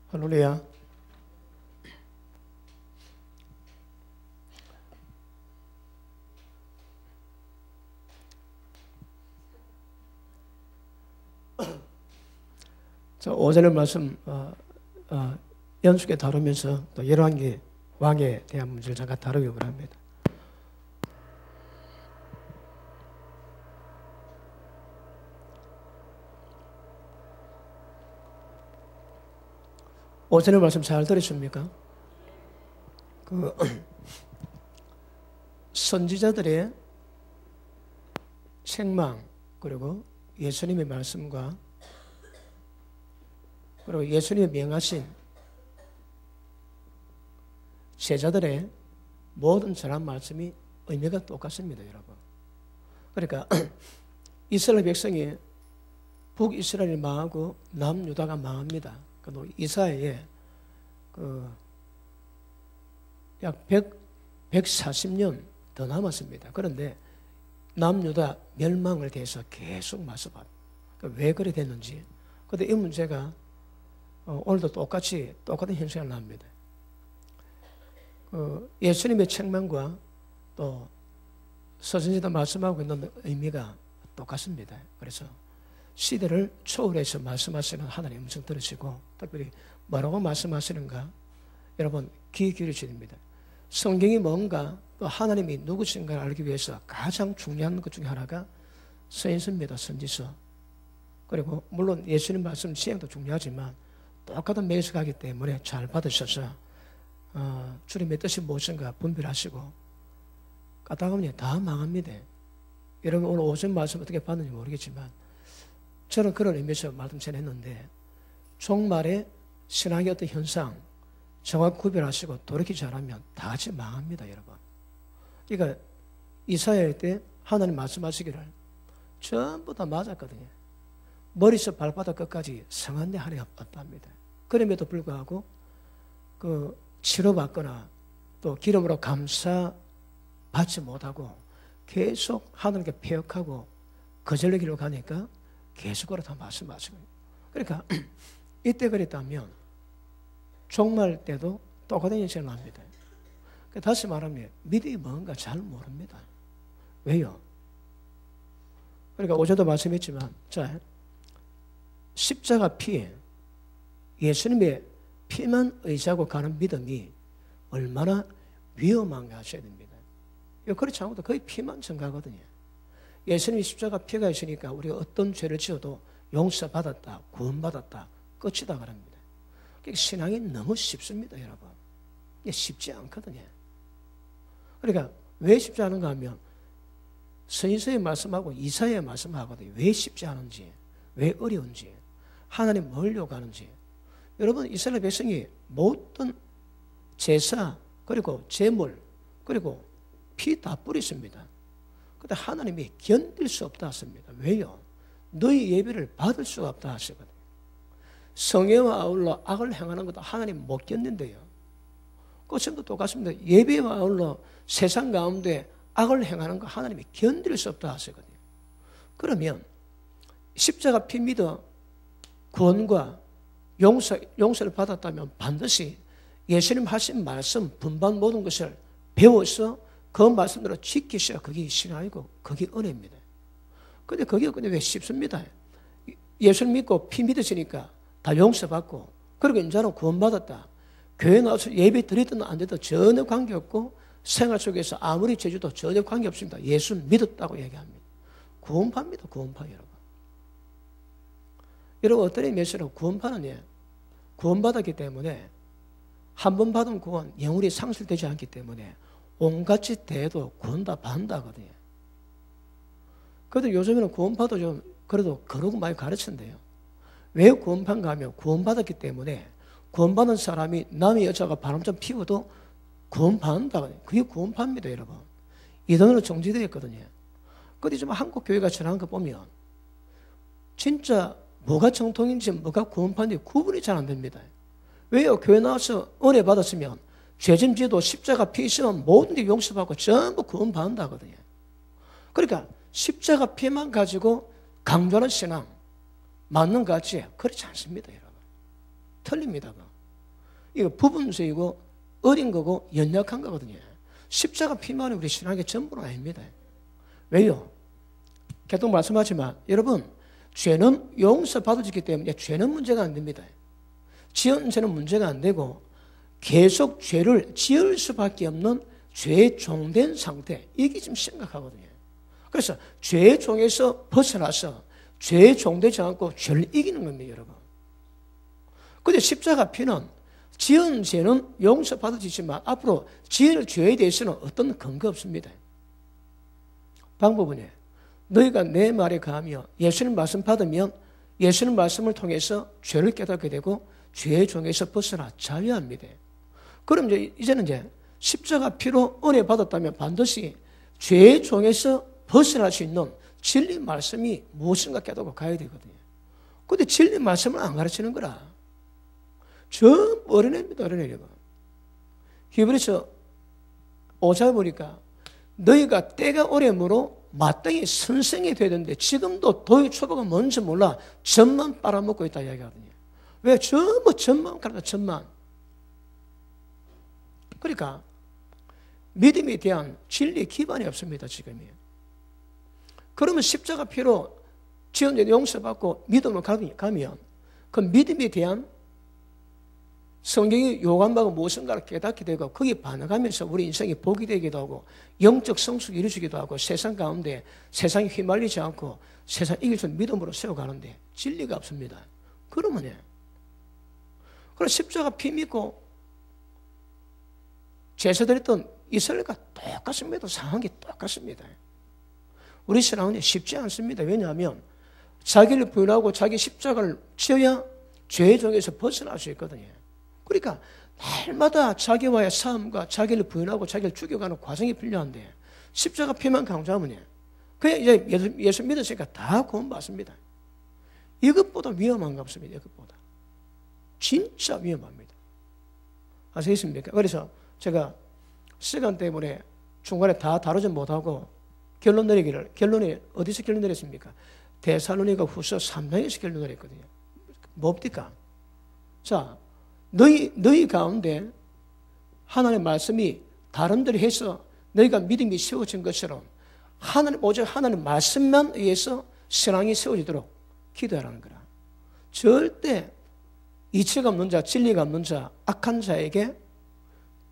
할렐루야. 자, 오전의 말씀 연속에 다루면서 또 열왕기 왕에 대한 문제를 잠깐 다루려고 합니다. 오전의 말씀 잘 들으십니까? 선지자들의 책망, 그리고 예수님의 말씀과 그리고 예수님이 명하신 제자들의 모든 전한 말씀이 의미가 똑같습니다, 여러분. 그러니까 이스라엘 백성이 북이스라엘이 망하고 남유다가 망합니다. 이사야에 약 140년 더 남았습니다. 그런데 남유다 멸망을 대해서 계속 말씀합니다. 왜 그래 됐는지. 그런데 이 문제가 오늘도 똑같은 현상이 납니다. 예수님의 책망과 또 서신지도 말씀하고 있는 의미가 똑같습니다. 그래서 시대를 초월해서 말씀하시는 하나님의 음성 들으시고, 특별히 뭐라고 말씀하시는가 여러분 귀 기울이셔야 됩니다. 성경이 뭔가 또 하나님이 누구신가를 알기 위해서 가장 중요한 것 중에 하나가 서신서입니다. 선지서. 그리고 물론 예수님 말씀 시행도 중요하지만 똑같은 메시지가 기 때문에 잘 받으셔서 주님의 뜻이 무엇인가 분별하시고, 까딱하면 다 망합니다. 여러분 오늘 오전 말씀 어떻게 받는지 모르겠지만 저는 그런 의미에서 말씀 전했는데, 종말에 신앙의 어떤 현상 정확히 구별하시고 돌이키지 않으면 다 같이 망합니다, 여러분. 그러니까 이사야 때 하나님 말씀하시기를 전부 다 맞았거든요. 머리에서 발바닥 끝까지 성한데 하나가 없답니다. 그럼에도 불구하고 치료받거나 또 기름으로 감사 받지 못하고 계속 하나님께 패역하고 거절의 길로 가니까 계속 그렇다 말씀하시고, 그러니까 이때 그랬다면 종말 때도 똑같은 현상이 납니다. 다시 말하면 믿음이 뭔가 잘 모릅니다. 왜요? 그러니까 어제도 말씀했지만, 자, 십자가 피에 예수님의 피만 의지하고 가는 믿음이 얼마나 위험한가 하셔야 됩니다. 그렇지 않고도 거의 피만 증가하거든요. 예수님이 십자가 피가 있으니까 우리가 어떤 죄를 지어도 용서받았다, 구원받았다, 끝이다 그럽니다. 그러니까 신앙이 너무 쉽습니다, 여러분. 이게 쉽지 않거든요. 그러니까 왜 쉽지 않은가 하면 선지서의 말씀하고 이사야의 말씀하거든요. 왜 쉽지 않은지, 왜 어려운지, 하나님 뭘 요구하는지. 여러분 이스라엘 백성이 모든 제사 그리고 제물 그리고 피 다 뿌렸습니다. 그런데 하나님이 견딜 수 없다 하십니다. 왜요? 너희 예배를 받을 수가 없다 하시거든요. 성애와 아울러 악을 행하는 것도 하나님 못 견딘대요. 그것도 똑같습니다. 예배와 아울러 세상 가운데 악을 행하는 거 하나님이 견딜 수 없다 하시거든요. 그러면 십자가 피 믿어 구원과 용서를 받았다면 반드시 예수님 하신 말씀 분반 모든 것을 배워서 그 말씀대로 지키셔야 그게 신앙이고 그게 은혜입니다. 근데 그게 왜 쉽습니다. 예수를 믿고 피 믿으시니까 다 용서받고, 그리고 이제는 구원받았다. 교회 나와서 예배 드리든 안 드리든 전혀 관계없고 생활 속에서 아무리 죄져도 전혀 관계없습니다. 예수 믿었다고 얘기합니다. 구원파입니다. 구원파 여러분. 여러분 어떤 의미에서 구원파는 구원받았기 때문에 한 번 받은 구원 영원히 상실되지 않기 때문에 온갖 짓 대해도 구원 다 받는다거든요. 그래도 요즘에는 구원파도 좀 그래도 그러고 많이 가르친대요. 왜 구원파인가 하면 구원받았기 때문에 구원받은 사람이 남의 여자가 바람 좀 피워도 구원받는다거든요. 그게 구원파입니다, 여러분. 이단으로 정지되어 있거든요. 그런데 좀 한국 교회가 전하는 거 보면 진짜 뭐가 정통인지 뭐가 구원파인지 구분이 잘 안 됩니다. 왜요? 교회 나와서 은혜 받았으면 죄짐 지어도 십자가 피 있으면 모든 게 용서받고 전부 구원받는다거든요. 그러니까 십자가 피만 가지고 강조하는 신앙 맞는 것 같지? 그렇지 않습니다, 여러분. 틀립니다. 이거 부분적이고 어린 거고 연약한 거거든요. 십자가 피만이 우리 신앙의 전부는 아닙니다. 왜요? 계속 말씀하지만 여러분, 죄는 용서받아지기 때문에 죄는 문제가 안 됩니다. 지은 죄는 문제가 안 되고 계속 죄를 지을 수밖에 없는 죄의 종된 상태, 이게 좀 심각하거든요. 그래서 죄의 종에서 벗어나서 죄의 종되지 않고 죄를 이기는 겁니다, 여러분. 그런데 십자가 피는 지은 죄는 용서받아지지만 앞으로 지을 죄에 대해서는 어떤 근거 없습니다. 방법은 너희가 내 말에 가하며 예수님 말씀 받으면 예수님 말씀을 통해서 죄를 깨닫게 되고 죄의 종에서 벗어나 자유합니다. 그럼 이제는 십자가 피로 은혜 받았다면 반드시 죄의 종에서 벗어날 수 있는 진리 말씀이 무엇인가 깨닫고 가야 되거든요. 그런데 진리 말씀을 안 가르치는 거라. 전부 어린애입니다, 어린애. 히브리서 5절 보니까 너희가 때가 오래므로 마땅히 선생이 되야 되는데 지금도 도의 초보가 뭔지 몰라 젖만 빨아먹고 있다 이야기하거든요. 왜? 전부 젖만 가르쳐, 젖만. 그러니까 믿음에 대한 진리의 기반이 없습니다, 지금이. 그러면 십자가 피로 지은 죄 용서받고 믿음으로 가면 그 믿음에 대한 성경이 요구한 바가 무엇인가를 깨닫게 되고 거기에 반응하면서 우리 인생이 복이 되기도 하고 영적 성숙이 이루어지기도 하고 세상 가운데 세상에 휘말리지 않고 세상 이길 수 있는 믿음으로 세워가는데 진리가 없습니다. 그러면 그럼 십자가 피 믿고 제사드렸던 이스라엘과 똑같습니다. 상황이 똑같습니다. 우리 신앙은 쉽지 않습니다. 왜냐하면 자기를 부인하고 자기 십자가를 지어야 죄의 종에서 벗어날 수 있거든요. 그러니까 날마다 자기와의 싸움과 자기를 부인하고 자기를 죽여가는 과정이 필요한데 십자가 피만 강조하면 그냥 이제 예수 믿으니까 다 구원받습니다. 이것보다 위험한 거 없습니다. 이것보다. 진짜 위험합니다. 아시겠습니까? 그래서 제가 시간 때문에 중간에 다 다루지 못하고 결론이 어디서 결론 내렸습니까? 데살로니가 후서 3장에서 결론 내렸거든요. 뭡니까? 자, 너희 가운데 하나님의 말씀이 다른 데로 해서 너희가 믿음이 세워진 것처럼 오직 하나님의 말씀만 의해서 신앙이 세워지도록 기도하라는 거라. 절대 이치가 없는 자, 진리가 없는 자, 악한 자에게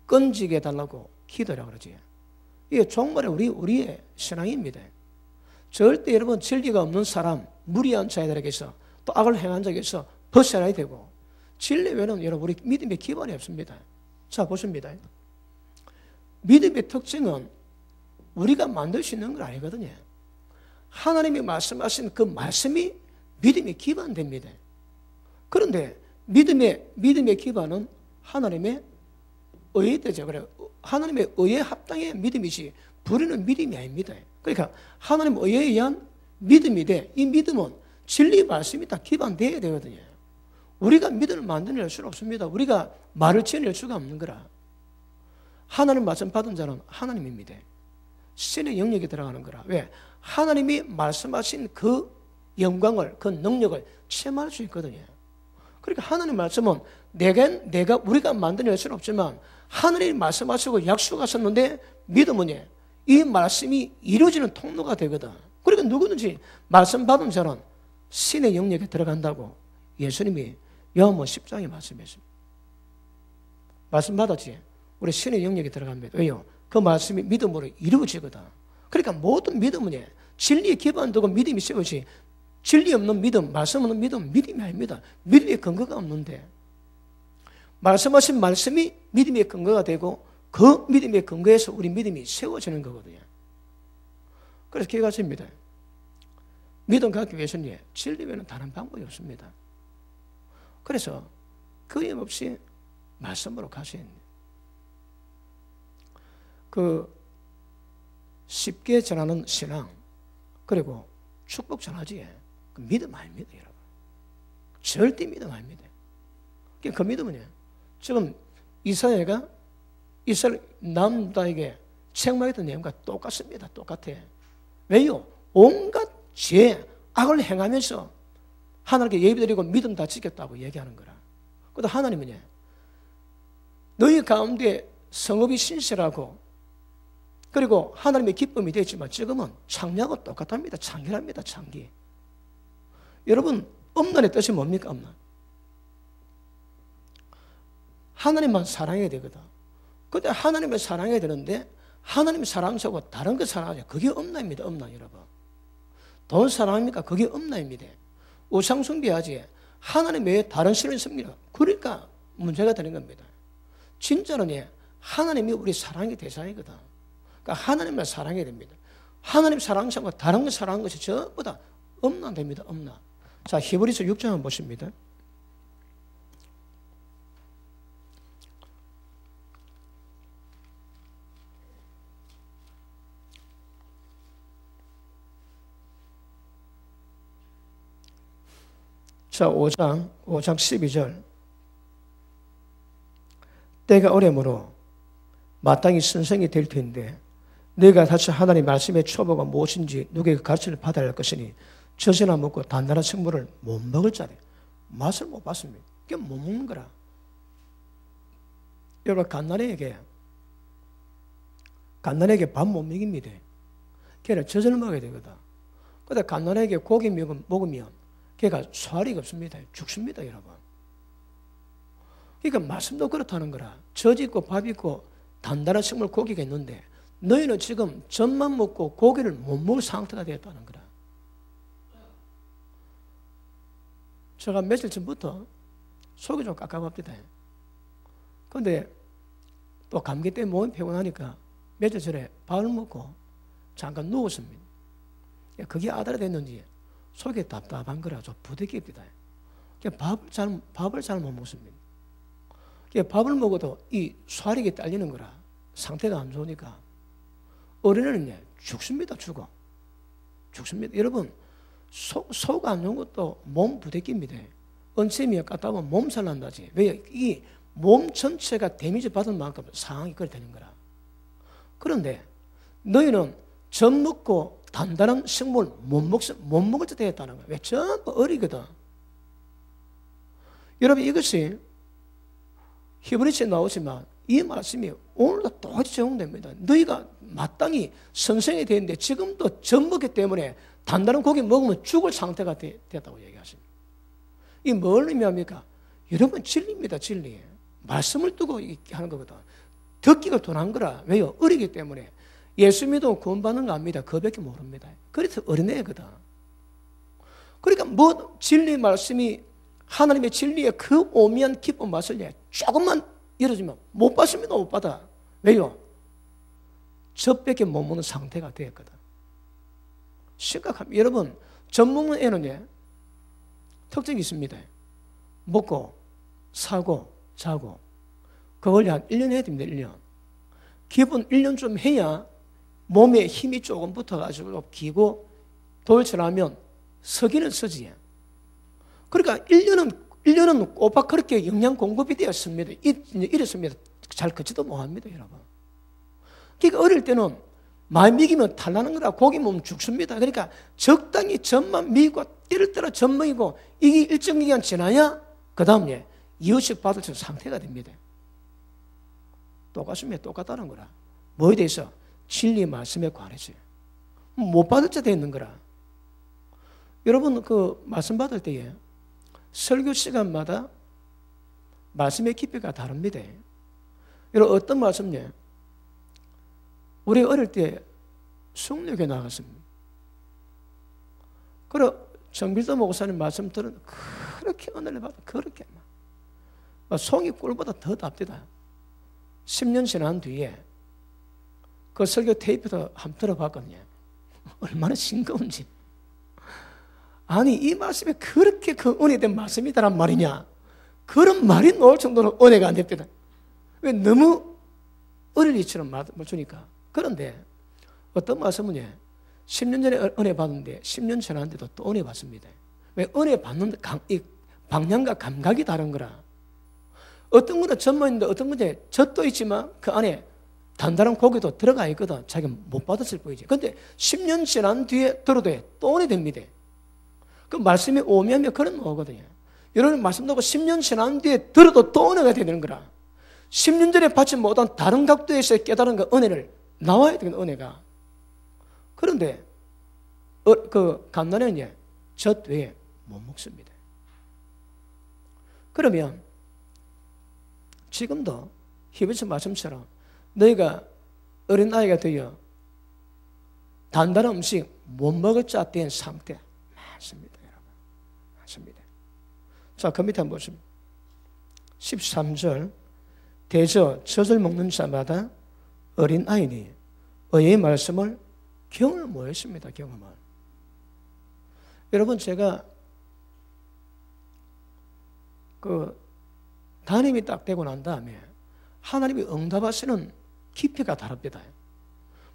끈지게 해달라고 기도하라고 그러지. 이게 정말에 우리의 신앙입니다. 절대 여러분 진리가 없는 사람, 무리한 자들에게서 또 악을 행한 자에게서 벗어나야 되고 진리 외에는 여러분 우리 믿음의 기반이 없습니다. 자 보십니다. 믿음의 특징은 우리가 만들 수 있는 건 아니거든요. 하나님이 말씀하신 그 말씀이 믿음의 기반됩니다. 그런데 믿음의 기반은 하나님의 의에 되죠. 그래 하나님의 의에 합당의 믿음이지 부리는 믿음이 아닙니다. 그러니까 하나님의 의에 의한 믿음이 돼. 이 믿음은 진리 말씀이 다 기반되어야 되거든요. 우리가 믿음을 만들어낼 수는 없습니다. 우리가 말을 지어낼 수가 없는 거라. 하나님 말씀 받은 자는 하나님입니다. 신의 영역에 들어가는 거라. 왜? 하나님이 말씀하신 그 영광을, 그 능력을 체험할 수 있거든요. 그러니까 하나님 말씀은 우리가 만들어낼 수는 없지만 하나님이 말씀하시고 약속하셨는데 믿음은 이 말씀이 이루어지는 통로가 되거든. 그러니까 누구든지 말씀 받은 자는 신의 영역에 들어간다고 예수님이 요한복음 10장에 말씀했습니다. 말씀 받았지? 우리 신의 영역에 들어갑니다. 왜요? 그 말씀이 믿음으로 이루어지거든. 그러니까 모든 믿음은 진리에 기반 두고 믿음이 세워지 진리 없는 믿음, 말씀 없는 믿음, 믿음이 아닙니다. 믿음의 근거가 없는데 말씀하신 말씀이 믿음의 근거가 되고 그 믿음의 근거에서 우리 믿음이 세워지는 거거든요. 그래서 기억하십니다. 믿음 갖기 위해서는 진리 외에는 다른 방법이 없습니다. 그래서 끊임없이 말씀으로 가셔야 합니다. 쉽게 전하는 신앙 그리고 축복 전하지 그 믿음 아닙니다, 여러분. 절대 믿음 아닙니다. 그 믿음은 지금 이스라엘가 이스라엘 남자에게 책망했던 내용과 똑같습니다. 똑같아. 왜요? 온갖 죄, 악을 행하면서 하나님께 예배드리고 믿음 다 지켰다고 얘기하는 거라. 그런데 하나님은 너희 가운데 성읍이 신실하고 그리고 하나님의 기쁨이 되지만 지금은 창녀하고 똑같답니다. 창기랍니다. 창기. 여러분, 엄란의 뜻이 뭡니까? 엄란. 하나님만 사랑해야 되거든. 근데 하나님을 사랑해야 되는데 하나님 사랑하고 다른 거 사랑하죠. 그게 엄란입니다. 엄란 여러분. 돈 사랑합니까? 그게 엄란입니다. 우상 숭배하지. 하나님 외에 다른 신을 섬기라. 그러니까 문제가 되는 겁니다. 진짜는 하나님이 우리 사랑의 대상이거든. 그러니까 하나님만 사랑해야 됩니다. 하나님 사랑하고 다른 거 사랑하는 것이 전부 다 엄란됩니다. 엄란. 자, 히브리서 6장 한번 보십니다. 자, 5장 12절. 때가 오래므로 마땅히 선생이 될 텐데 너희가 다시 하나님 말씀의 초보가 무엇인지 누구에게 가르침을 받아야 할 것이니 젖이나 먹고 단단한 식물을 못 먹을 자래. 맛을 못 봤습니다. 그게 못 먹는 거라. 여러분, 갓난아기에게 밥 못 먹입니다. 걔는 젖을 먹어야 되거든. 근데 갓난아기에게 고기 먹으면 걔가 소화력이 없습니다. 죽습니다, 여러분. 그러니까 말씀도 그렇다는 거라. 젖 있고 밥 있고 단단한 식물 고기가 있는데 너희는 지금 젖만 먹고 고기를 못 먹을 상태가 되었다는 거라. 제가 며칠 전부터 속이 좀 깝깝합니다. 그런데 또 감기 때문에 몸이 피곤하니까 며칠 전에 밥을 먹고 잠깐 누웠습니다. 그게 아다리 됐는지 속이 답답한 거라 좀 부대끼입니다. 밥을 잘 못 먹습니다. 밥을 먹어도 이 소화력이 딸리는 거라 상태가 안 좋으니까 어린애는 죽습니다. 죽습니다. 여러분, 속 안 좋은 것도 몸 부대끼입니다. 언체미가 깠다 보면 몸살 난다지. 왜? 이 몸 전체가 데미지 받은 만큼 상황이 그래 되는 거라. 그런데 너희는 젖 먹고 단단한 식물 못 먹을 때 되었다는 거야. 왜? 전부 어리거든. 여러분, 이것이 히브리서에 나오지만 이 말씀이 오늘도 똑같이 적용됩니다. 너희가 마땅히 선생이 되는데 지금도 젖 먹기 때문에 단단한 고기 먹으면 죽을 상태가 됐다고 얘기하십니다. 이 뭘 의미합니까? 여러분, 진리입니다. 진리. 말씀을 두고 하는 것보다 듣기가 둔한 거라. 왜요? 어리기 때문에. 예수 믿으면 구원받는 거 압니다. 그밖에 모릅니다. 그래서 어린애거든. 그러니까 진리 말씀이 하나님의 진리의 그 오묘한 기쁜 맛을 조금만 열어주면 못 받습니다. 못 받아. 왜요? 젖밖에 못 먹는 상태가 되었거든. 심각합니다. 여러분, 젖 먹는 애는 특징이 있습니다. 먹고 사고 자고 그걸 한 1년 해야 됩니다. 1년. 기본 1년 좀 해야 몸에 힘이 조금 붙어가지고 기고 돌출하면 서기는 서지. 그러니까 1년은 꼬박 그렇게 영양 공급이 되었습니다. 이랬습니다. 잘 걷지도 못합니다, 여러분. 그러니까 어릴 때는 많이 먹이면 탈나는 거라 고기 먹으면 죽습니다. 그러니까 적당히 젖만 먹이고 때를 따라 젖 먹이고 이게 일정 기간 지나야 그 다음에 이유식 받을 상태가 됩니다. 똑같습니다. 똑같다는 거라. 뭐에 대해서? 진리 말씀에 관해서. 못 받을 때 되는 거라. 여러분, 그 말씀 받을 때에 설교 시간마다 말씀의 깊이가 다릅니다. 여러분, 어떤 말씀이냐? 우리 어릴 때 성령에 나갔습니다. 그리고 정빌도 목사님 말씀 들은 그렇게 은혜를 받아. 그렇게 막 송이 꿀보다 더 답디다. 10년 지난 뒤에 그 설교 테이프도 한번 들어봤거든요. 얼마나 싱거운지. 아니, 이 말씀이 그렇게 그 은혜된 말씀이다란 말이냐? 그런 말이 나올 정도로 은혜가 안 됩니다. 왜? 너무 어린이처럼 주니까. 그런데 어떤 말씀은 10년 전에 은혜 받는데 10년 지났는데도 또 은혜 받습니다. 왜? 은혜 받는 이 방향과 감각이 다른 거라. 어떤 거는 젖만 있는데 어떤 거는 젖도 있지만 그 안에 단단한 고기도 들어가 있거든. 자기가 못 받았을 뿐이지. 그런데 10년 지난 뒤에 들어도 또 은혜 됩니다. 그 말씀이 오묘하면 그런 거거든요. 여러분, 말씀 듣고 10년 지난 뒤에 들어도 또 은혜가 되는 거라. 10년 전에 받지 못한 다른 각도에서 깨달은 그 은혜를 나와야 되는 은혜가. 그런데 그 갓난아기는 젖 외에 못 먹습니다. 그러면 지금도 히브리서 말씀처럼 너희가 어린아이가 되어 단단한 음식 못 먹을 자 된 상태 많습니다, 여러분. 많습니다. 자, 그 밑에 한번 보십니다. 13절. 대저 젖을 먹는 자마다 어린아이니 의의 말씀을 경험을 뭐했습니다, 경험을. 여러분, 제가 그 담임이 딱 되고 난 다음에 하나님이 응답하시는 깊이가 다릅니다.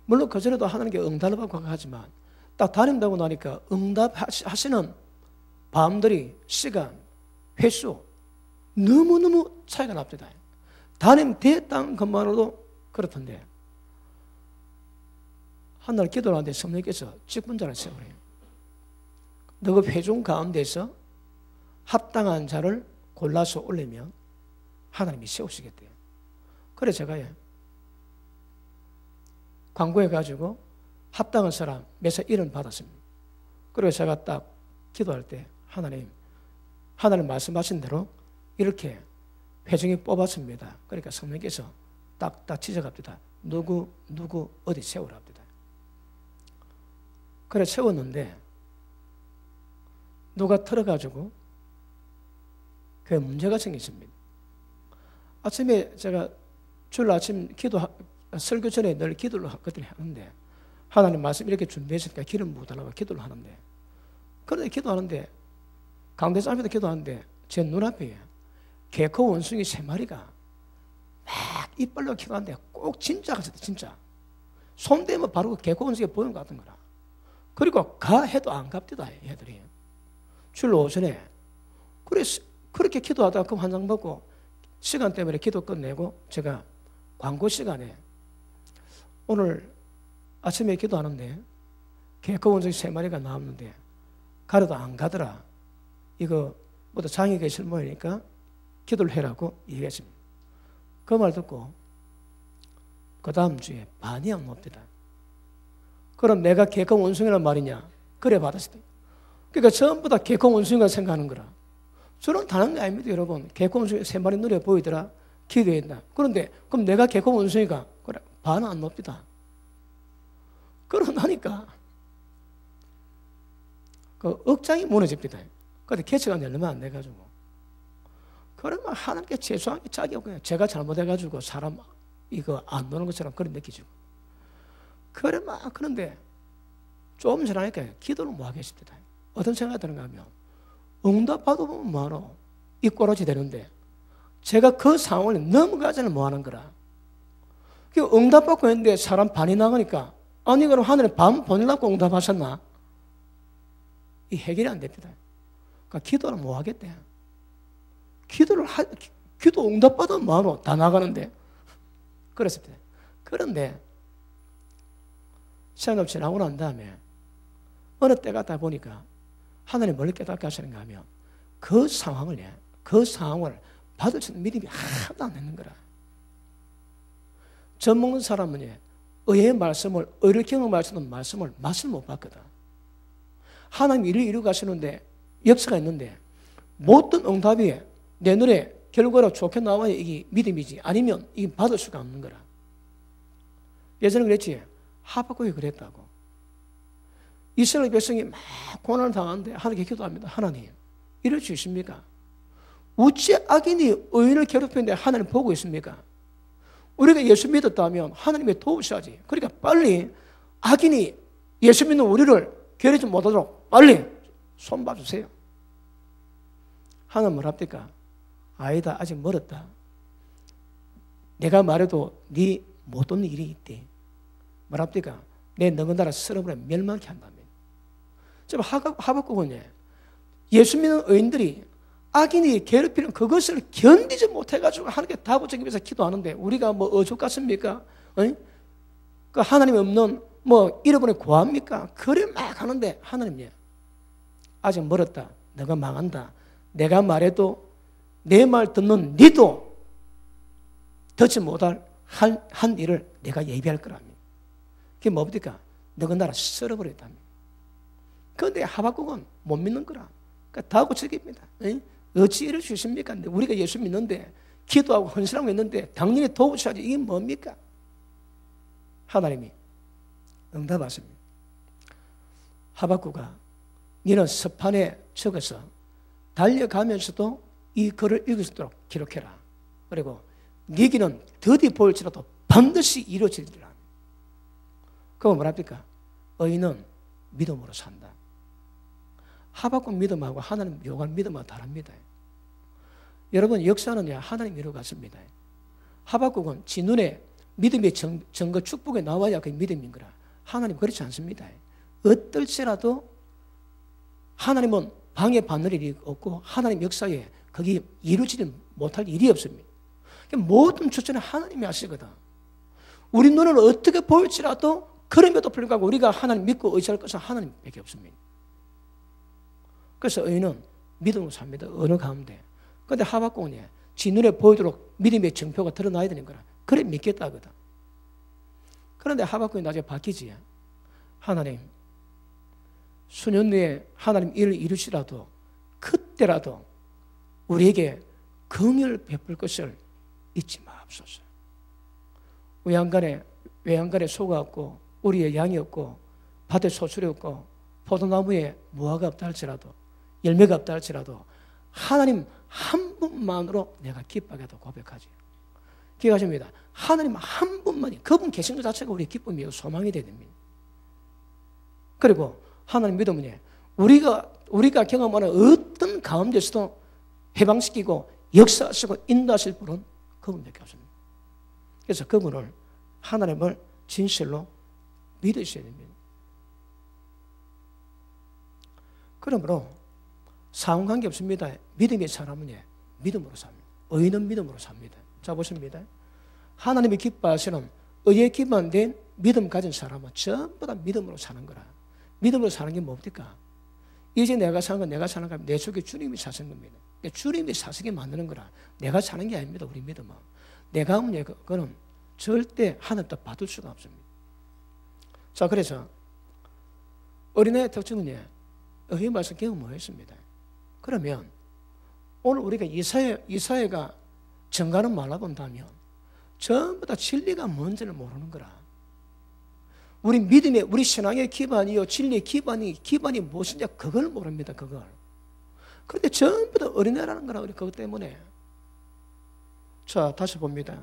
물론 그전에도 하나님께 응답을 받고 하지만 딱 담임 되고 나니까 응답하시는 밤들이 시간, 횟수 너무너무 차이가 납니다. 담임 됐다는 것만으로도 그렇던데 한날 기도를 하는데 성령께서 직분자를 세우래요. 너 그 회중 가운데서 합당한 자를 골라서 올리면 하나님이 세우시겠대요. 그래 제가 광고해가지고 합당한 사람 몇사 이름 받았습니다. 그리고 제가 딱 기도할 때 하나님 말씀하신 대로 이렇게 회중이 뽑았습니다. 그러니까 성령께서 딱딱 지적합니다. 누구 어디 세우랍니다. 그래 세웠는데 누가 털어가지고 그게 문제가 생겼습니다. 아침에 제가 주일 아침 설교 전에 늘 기도를 하는데 하나님 말씀 이렇게 준비했으니까 기름 부어달라고 기도를 하는데 그런데 기도하는데 강대상 앞에서 기도하는데 제 눈앞에 개코 원숭이 3마리가 막 이빨로 키가는데 꼭 진짜 같았다. 진짜 손대면 바로 그 개코 원숭이가 보이는 것 같은 거라. 그리고 가 해도 안 갑디다 얘들이. 주일 오전에 그렇게 기도하다가 그 환장 받고 시간 때문에 기도 끝내고 제가 광고 시간에 오늘 아침에 기도하는데 개코 원숭이 3마리가 나왔는데 가려도 안 가더라. 이거 모두 장애 계실 모이니까 기도를 해라고 얘기했습니다. 그 말 듣고 그 다음 주에 반이 안 옵니다. 그럼 내가 개코 원숭이란 말이냐? 그래 받았을 때. 그러니까 전부 다 개코 원숭이가 생각하는 거라. 저는 다른 게 아닙니다, 여러분. 개코 원숭이 3마리 눈에 보이더라. 기도했다. 그런데 그럼 내가 개코 원숭이가 그래 반은 안 옵니다. 그러나니까 그 억장이 무너집니다. 그런데 개체가 얼마 안 돼가지고 그러면 하나님께 죄송한 게 짝이 없고요. 제가 잘못해가지고 사람 이거 안 노는 것처럼 그런 느끼죠. 그런데 조금 지나니까 기도를 못 하겠습니다. 어떤 생각이 드는가 하면 응답 받아보면 뭐하노? 이 꼬라지 되는데 제가 그 상황을 넘어가지는 뭐하는 거라. 응답 받고 했는데 사람 반이 나가니까 아니 그럼 하늘에 반 보내려고 응답하셨나? 이 해결이 안 됩니다. 그러니까 기도를 못 하겠대. 기도 응답 받으면 뭐하노? 다 나가는데. 그랬습니다. 그런데 시간이 지나고 난 다음에 어느 때 갔다 보니까 하나님 뭘 깨닫게 하시는가 하면 그 상황을 받을 수 있는 믿음이 하나도 안 되는 거라. 젖 먹는 사람은 의의 말씀을, 의를 경험하시는 말씀을 맛을 못 봤거든. 하나님 일을 이루고 가시는데 역사가 있는데 모든 응답이 내 눈에 결과로 좋게 나와야 이게 믿음이지 아니면 이게 받을 수가 없는 거라. 예전에 그랬지. 하박국이 그랬다고. 이스라엘 백성이 막 고난을 당하는데 하나님께 기도합니다. 하나님 이럴 수 있습니까? 우찌 악인이 의인을 괴롭히는데 하나님 보고 있습니까? 우리가 예수 믿었다면 하나님이 도우셔야지. 그러니까 빨리 악인이 예수 믿는 우리를 괴롭히지 못하도록 빨리 손 봐주세요. 하나님 뭐랍니까? 아니다 아직 멀었다. 내가 말해도 네 못 듣는 일이 있대. 뭐랍니까? 내 너그나라 쓸어버려 멸망케 한다면. 지금 하박국은 예수 믿는 의인들이 악인이 괴롭히는 그것을 견디지 못해가지고 하나님께 다부적기 위해서 기도하는데 우리가 뭐 어족 같습니까? 그 하나님이 없는 뭐 잃어버린 고합니까? 그래 막 하는데 하나님 아직 멀었다. 너가 망한다. 내가 말해도 내 말 듣는 니도 듣지 못할 한 일을 내가 예비할 거라며. 그게 뭡니까? 너가 나라 썰어버렸다며. 그런데 하박국은 못 믿는 거라. 그러니까 다구책입니다. 어찌 이럴 수 있습니까? 우리가 예수 믿는데 기도하고 헌신하고 있는데 당연히 도우셔야지. 이게 뭡니까? 하나님이 응답하십니다. 하박국아, 너는 서판에 적어서 달려가면서도 이 글을 읽을 수 있도록 기록해라. 그리고 네 길은 더디 보일지라도 반드시 이루어지리라. 그건 뭐랍니까? 의인은 믿음으로 산다. 하박국 믿음하고 하나님 요구하는 믿음하고 다릅니다. 여러분, 역사는요, 하나님 이루어갔습니다. 하박국은 지 눈에 믿음의 증거 축복에 나와야 그 믿음인 거라. 하나님 그렇지 않습니다. 어떨지라도 하나님은 방해받는 일이 없고 하나님 역사에 거기 이루어지지 못할 일이 없습니다. 모든 주체는 하나님이 하시거든. 우리 눈은 어떻게 보일지라도 그럼에도 불구하고 우리가 하나님 믿고 의지할 것은 하나님밖에 없습니다. 그래서 의인은 믿음으로 삽니다. 어느 가운데. 그런데 하박국은 지 눈에 보이도록 믿음의 증표가 드러나야 되는 거라. 그래 믿겠다거든. 그런데 하박국이 나중에 바뀌지. 하나님, 수년 내에 하나님 일을 이루시라도 그때라도 우리에게 긍휼을 베풀 것을 잊지 마옵소서. 외양간에 소가 없고 우리의 양이 없고 밭에 소출이 없고 포도나무에 무화과 없다 할지라도 열매가 없다 할지라도 하나님 한 분만으로 내가 기뻐하게 도 고백하지. 기억하십니다. 하나님 한 분만이, 그분 계신 것 자체가 우리의 기쁨이고 소망이 되야 됩니다. 그리고 하나님 믿으면 우리가 경험하는 어떤 가운데서도 해방시키고 역사하시고 인도하실 분은 그분밖에 없습니다. 그래서 그분을, 하나님을 진실로 믿으셔야 됩니다. 그러므로 상관관계 없습니다. 믿음의 사람은 믿음으로 삽니다. 의인은 믿음으로 삽니다. 자, 보십니다. 하나님이 기뻐하시는 의에 기반된 믿음 가진 사람은 전부 다 믿음으로 사는 거라. 믿음으로 사는 게 뭡니까? 이제 내가 사는 건 내가 사는 거 아니라 내 속에 주님이 사신 겁니다. 주님이 사시게 만드는 거라. 내가 사는 게 아닙니다. 우리 믿음은. 내가 하면 그거는 절대 하나님도 받을 수가 없습니다. 자, 그래서 어린아이의 특징은 의의 말씀 경험하였습니다. 그러면 오늘 우리가 이사야가 정가는 말라본다면 전부 다 진리가 뭔지를 모르는 거라. 우리 믿음의, 우리 신앙의 기반이요, 진리의 기반이 무엇인지 그걸 모릅니다. 그걸. 그런데 전부 다 어린애라는 거라. 우리 그것 때문에. 자, 다시 봅니다.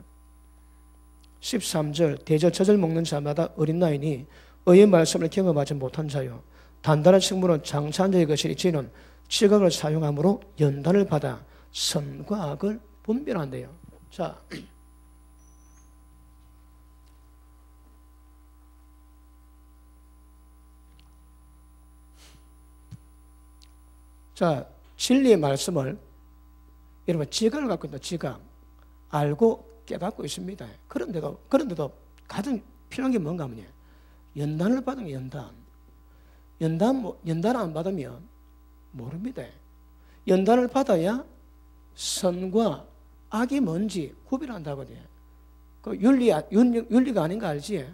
13절, 대저 젖을 먹는 자마다 어린 나이니 의의 말씀을 경험하지 못한 자요, 단단한 식물은 장차한 자의 것이니 지는 지각을 사용함으로 연단을 받아 선과 악을 분별한대요. 자, 진리의 말씀을 여러분 지각을 갖고 있다. 지각. 알고 깨닫고 있습니다. 그런데도 가장 필요한 게 뭔가 하면 연단을 받으면 연단 안 받으면 모릅니다. 연단을 받아야 선과 악이 뭔지 구별한다거든요. 그 윤리가 아닌가 알지?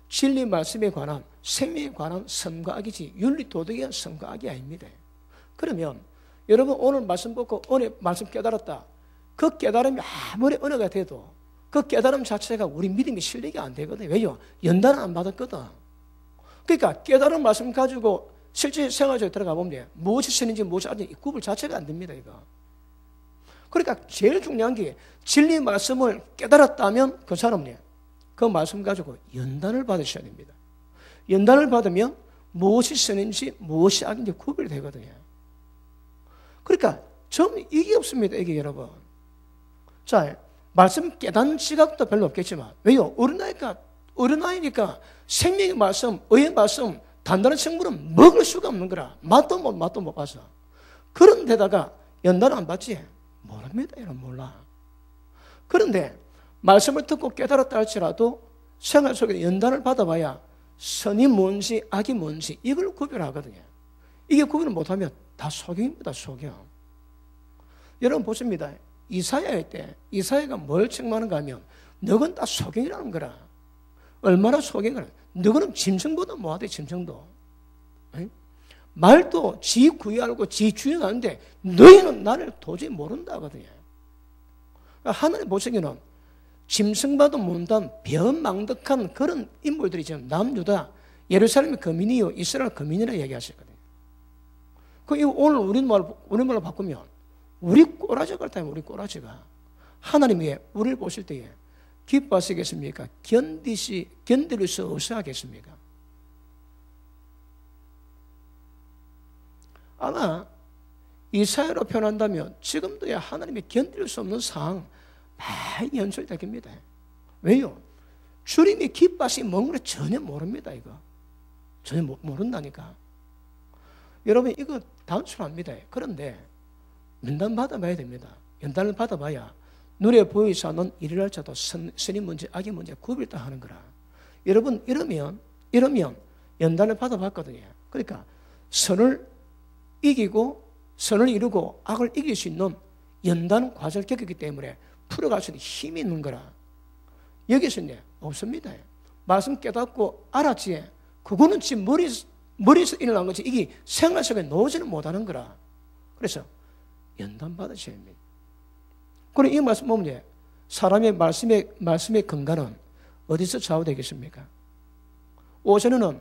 진리 말씀에 관한, 생명에 관한 선과 악이지 윤리 도덕의 선과 악이 아닙니다. 그러면 여러분 오늘 말씀 보고 오늘 말씀 깨달았다. 그 깨달음이 아무리 은혜가 돼도 그 깨달음 자체가 우리 믿음이 실력이 안 되거든요. 왜요? 연단을 안 받았거든. 그러니까 깨달은 말씀 가지고 실제 생활 속에 들어가 보면 무엇이 쓰는지 무엇이 아닌지 구분 자체가 안 됩니다. 이거. 그러니까 제일 중요한 게 진리 말씀을 깨달았다면 그 사람은 그 말씀 가지고 연단을 받으셔야 됩니다. 연단을 받으면 무엇이 쓰는지 무엇이 악인지 구별이 되거든요. 그러니까 전 이게 없습니다. 이게 여러분. 자, 말씀 깨닫는 지각도 별로 없겠지만 왜요? 어린아이니까 생명의 말씀, 의의 말씀, 단단한 식물은 먹을 수가 없는 거라. 맛도 못 봐서. 그런 데다가 연단을 안 받지? 모릅니다. 이런 몰라. 그런데 말씀을 듣고 깨달았다 할지라도 생활 속에 연단을 받아봐야 선이 뭔지 악이 뭔지 이걸 구별하거든요. 이게 구별을 못하면 다 소경입니다. 소경. 여러분 보십니다. 이사야의 때 이사야가 뭘 책망하는가 하면 너건 다 소경이라는 거라. 얼마나 소경이라. 너는 짐승보다 뭐하대, 짐승도. 말도 지 구이 알고 지 주인하는데 너희는 나를 도저히 모른다거든요. 하나님 보시기에는 짐승봐도 모른다는 변망덕한 그런 인물들이 지금 남유다 예루살렘의 거민이요 이스라엘 거민이라 얘기하셨거든요. 오늘 우리말로 바꾸면 우리 꼬라지가 그렇다. 우리 꼬라지가 하나님이 우리를 보실 때에 기뻐하시겠습니까? 견딜 수 없어 하겠습니까? 아마 이사야로 표현한다면 지금도야 하나님이 견딜 수 없는 상황 많이 연출될 겁니다. 왜요? 주님이 기뻐하시는 뭔가 전혀 모릅니다. 이거 전혀 모른다니까. 여러분 이거 단순합니다. 그런데 연단 받아봐야 됩니다. 연단을 받아봐야 눈에 보이지 않는 일이랄 자도 선이 뭔지 악이 뭔지 구별 다 하는 거라. 여러분 이러면 연단을 받아봤거든요. 그러니까 선을 이기고 선을 이루고 악을 이길 수 있는 연단 과정을 겪었기 때문에 풀어갈 수 있는 힘이 있는 거라. 여기서는 없습니다. 말씀 깨닫고 알았지. 그거는 지금 머리에서 일어난 거지 이게 생활 속에 놓지는 못하는 거라. 그래서 연단 받으셔야 합니다. 그럼 이 말씀 보면 사람의 말씀의 근간은 어디서 좌우되겠습니까? 오전에는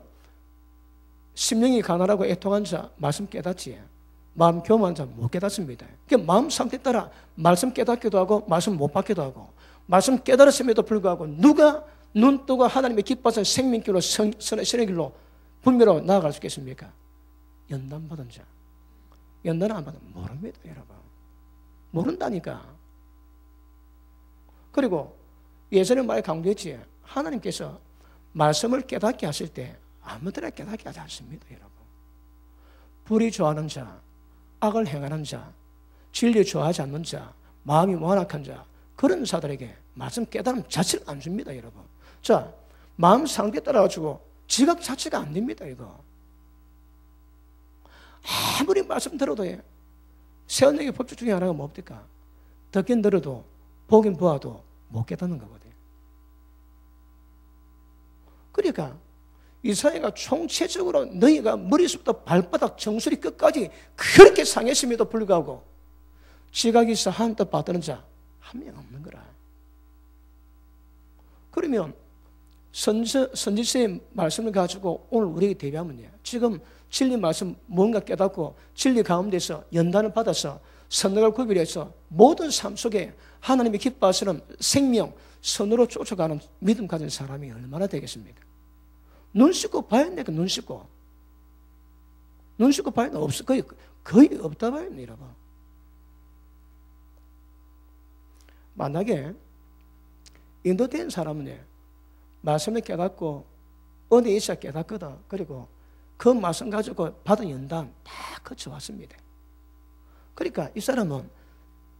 심령이 가난하고 애통한 자 말씀 깨닫지 마음 교만한 자 못 깨닫습니다. 그러니까 마음 상태 따라 말씀 깨닫기도 하고 말씀 못 받기도 하고 말씀 깨달았음에도 불구하고 누가 눈 뜨고 하나님의 기뻐서 생명길로 선의 길로 분별로 나아갈 수 있겠습니까? 연단 받은 자. 연단 안 받으면 모릅니다, 여러분. 모른다니까. 그리고 예전에 많이 강조했지. 하나님께서 말씀을 깨닫게 하실 때 아무데나 깨닫게 하지 않습니다, 여러분. 불의 좋아하는 자, 악을 행하는 자, 진리 좋아하지 않는 자, 마음이 완악한 자, 그런 자들에게 말씀 깨달음 자체를 안 줍니다, 여러분. 자, 마음 상태에 따라가지고 지각 자체가 안 됩니다, 이거. 아무리 말씀 들어도 세언력의 법칙 중에 하나가 뭡니까? 듣긴 들어도 보긴 보아도 못 깨닫는 거거든요. 그러니까 이사야가 총체적으로 너희가 머리부터 발바닥 정수리 끝까지 그렇게 상했음에도 불구하고 지각이 있어 하나님 뜻 받드는 자 한 명 없는 거라. 그러면 선지서의 말씀을 가지고 오늘 우리에게 대비하면요. 지금 진리 말씀 뭔가 깨닫고 진리 가운데서 연단을 받아서 선악을 구별해서 모든 삶 속에 하나님이 기뻐하시는 생명, 선으로 쫓아가는 믿음 가진 사람이 얼마나 되겠습니까? 눈 씻고 봐야 되니까 눈 씻고 봐야 되니까 없어. 거의 없다 봐야 됩니다, 여러분. 만약에 인도된 사람은 말씀을 깨닫고 은혜에 있어 깨닫거든. 그리고 그 말씀 가지고 받은 연단 다 거쳐왔습니다. 그러니까 이 사람은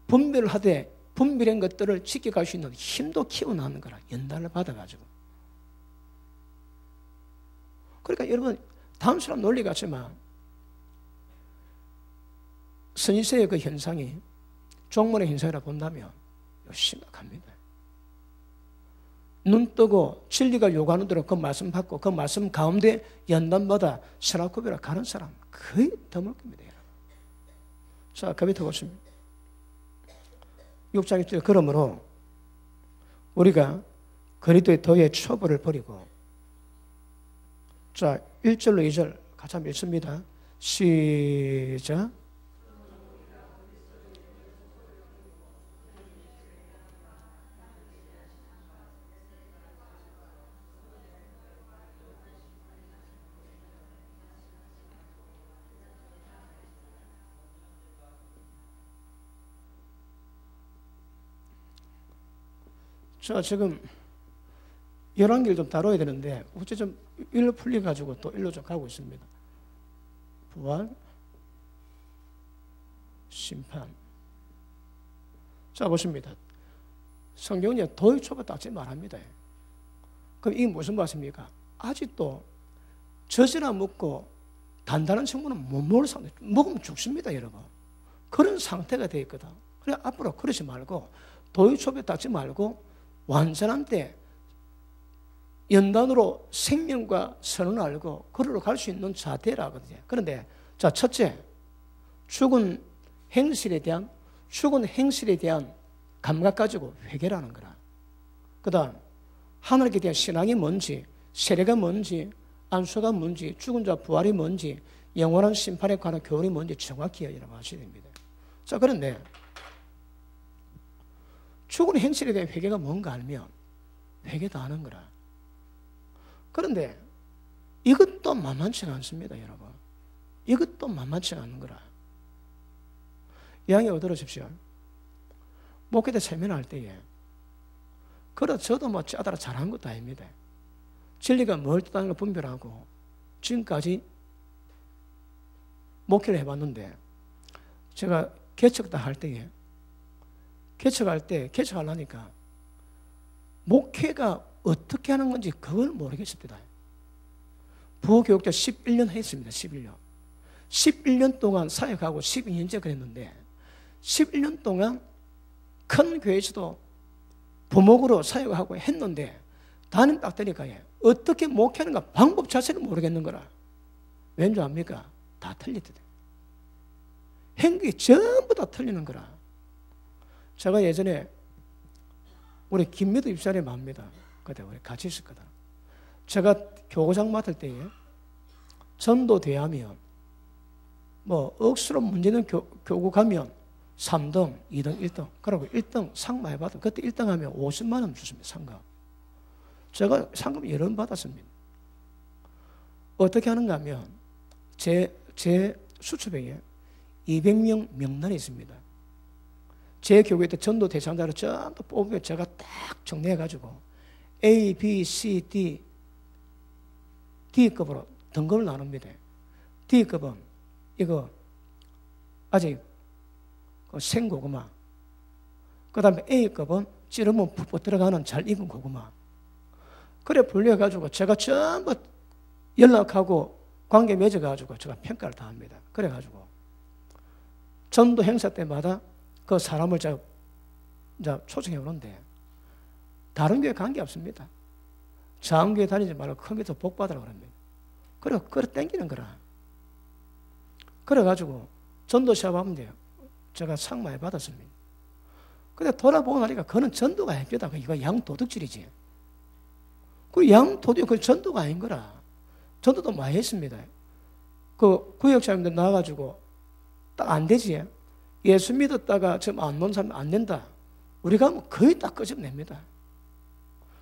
분별을 하되 분별한 것들을 지켜갈 수 있는 힘도 키워나가는 거라. 연단을 받아가지고. 그러니까 여러분 단순한 논리 같지만 선지서의 그 현상이 종문의 현상이라 본다면 심각합니다. 눈 뜨고 진리가 요구하는 대로 그 말씀 받고 그 말씀 가운데 연단받아 선악구별을 가는 사람 거의 드물 겁니다. 자, 그 밑에 보십니다. 6장 1절 그러므로 우리가 그리스도의 도의 초보를 버리고 자, 1절로 2절 같이 한번 읽습니다. 시작. 자, 지금 열왕기를 좀 다뤄야 되는데 어째 좀 일로 풀려가지고 또 일로 좀 가고 있습니다. 부활, 심판. 자, 보십니다. 성경은 도의 초보 닦지 말합니다. 그럼 이게 무슨 말씀입니까? 아직도 젖이나 먹고 단단한 성분은 못 먹을 상태, 먹으면 죽습니다, 여러분. 그런 상태가 되어 있거든. 그래 앞으로 그러지 말고 도의 초보 닦지 말고 완전한 때 연단으로 생명과 선을 알고 그리로 갈 수 있는 자태라거든요. 그런데 자, 첫째, 죽은 행실에 대한 감각 가지고 회개라는 거라. 그 다음 하나님께 대한 신앙이 뭔지, 세례가 뭔지, 안수가 뭔지, 죽은 자 부활이 뭔지, 영원한 심판에 관한 교훈이 뭔지 정확히 여러분하셔야 됩니다. 자, 그런데 죽은 행실에 대한 회개가 뭔가 알면 회개도 하는 거라. 그런데 이것도 만만치가 않습니다, 여러분. 이것도 만만치가 않은 거라. 양해 들으십시오. 목회자 세미나할 때에 그래 저도 뭐 짜다라 잘한 것도 아닙니다. 진리가 뭘 뜻하는 걸 분별하고 지금까지 목회를 해봤는데 제가 개척다 할 때에 개척하려니까 목회가 어떻게 하는 건지 그걸 모르겠습니다. 부교육자 11년 했습니다. 11년 동안 사역하고 12년째 그랬는데 11년 동안 큰 교회에서도 부목으로 사역하고 했는데 다른 딱 되니까 어떻게 목회하는가 방법 자체를 모르겠는 거라. 왠지 압니까? 다 틀리거든. 행동이 전부 다 틀리는 거라. 제가 예전에 우리 김미도 입사에 맙니다. 그때 우리 같이 있었거든. 제가 교구장 맡을 때에 전도 대하면 뭐 억수로 문제는 교구 가면 3등, 2등, 1등 그리고 1등 상 많이 받은 그때 1등 하면 50만 원 줬습니다. 상금. 제가 상금 여러 번 받았습니다. 어떻게 하는가 하면 제 수첩에 200명 명단이 있습니다. 제 교회 때 전도 대상자를 전부 뽑으면 제가 딱 정리해가지고 A, B, C, D급으로 등급을 나눕니다. D급은 이거 아직 생고구마. 그 다음에 A급은 찌르면 푹푹 들어가는 잘 익은 고구마. 그래 분류해가지고 제가 전부 연락하고 관계 맺어가지고 제가 평가를 다 합니다. 그래가지고 전도 행사 때마다 그 사람을 제가 초청해 오는데 다른 교회 관계 없습니다. 작은 교회 다니지 말고 큰 교회에서 복 받으라고 합니다. 그래 땡기는 거라. 그래가지고 전도 시합하면 돼요. 제가 상 많이 받았습니다. 근데 돌아보고 나니까 그는 전도가 아닙니다. 이거 양도둑질이지. 그 양도둑이 그 전도가 아닌 거라. 전도도 많이 했습니다. 그 구역사님들 나와가지고 딱 안 되지. 예수 믿었다가 지금 안 놓은 사람 안 된다. 우리가 뭐 거의 딱 끄집냅니다.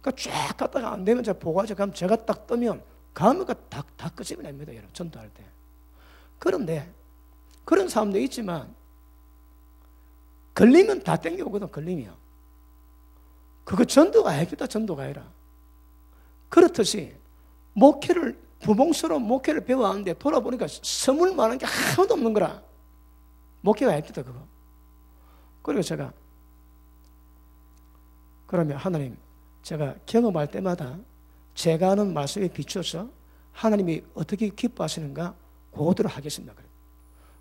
그러니까 쫙 갔다가 안 되면 제가 보고하죠. 그럼 제가 딱 뜨면 가면 다 끄집냅니다. 여러분 전도할 때. 그런데 그런 사람도 있지만 걸리면 다 땡겨오거든. 걸리면. 그거 전도가 아닙니다. 전도가 아니라. 그렇듯이 부몽스러운 목회를 배워왔는데 돌아보니까 선물 많은 게 하나도 없는 거라. 목회가 아닙니다. 그거. 그리고 제가 그러면 하나님 제가 경험할 때마다 제가 하는 말씀에 비춰서 하나님이 어떻게 기뻐하시는가 그대로 하겠습니다.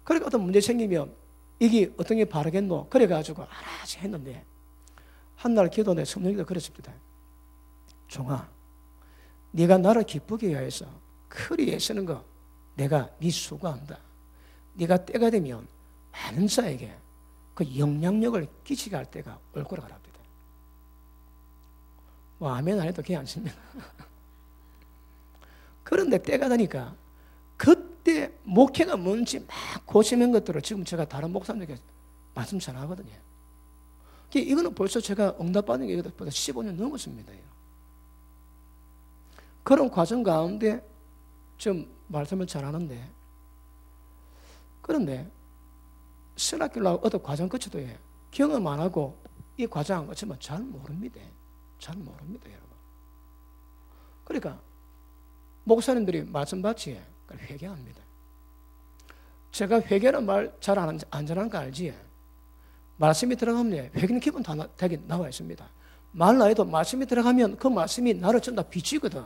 그러니까 어떤 문제 생기면 이게 어떤 게 바르겠노? 그래가지고 알아서 했는데 한날 기도 내 성령님도 그랬습니다. 종아, 네가 나를 기쁘게 위하여서 그리 애쓰는 거 내가 네 수고한다. 네가 때가 되면 많은 자에게 그 영향력을 끼치게 할 때가 올 거라고 합니다. 뭐 아멘 안 해도 괜찮습니다. 그런데 때가 되니까 그때 목회가 뭔지 막 고치는 것들을 지금 제가 다른 목사님에게 말씀 잘 하거든요. 이거는 벌써 제가 응답받는 게 이것보다 15년 넘었습니다. 그런 과정 가운데 좀 말씀을 잘 하는데 그런데 신학교를 어떤 과정 거쳐도 경험 안 하고 이 과정 안 거치면 잘 모릅니다. 잘 모릅니다, 여러분. 그러니까 목사님들이 말씀 받지 회개합니다. 제가 회개는 말 잘 안 잘하는 거 알지? 말씀이 들어가면 회개는 기본 다 되게 나와 있습니다. 말 안 해도 말씀이 들어가면 그 말씀이 나를 전부 다 비치거든.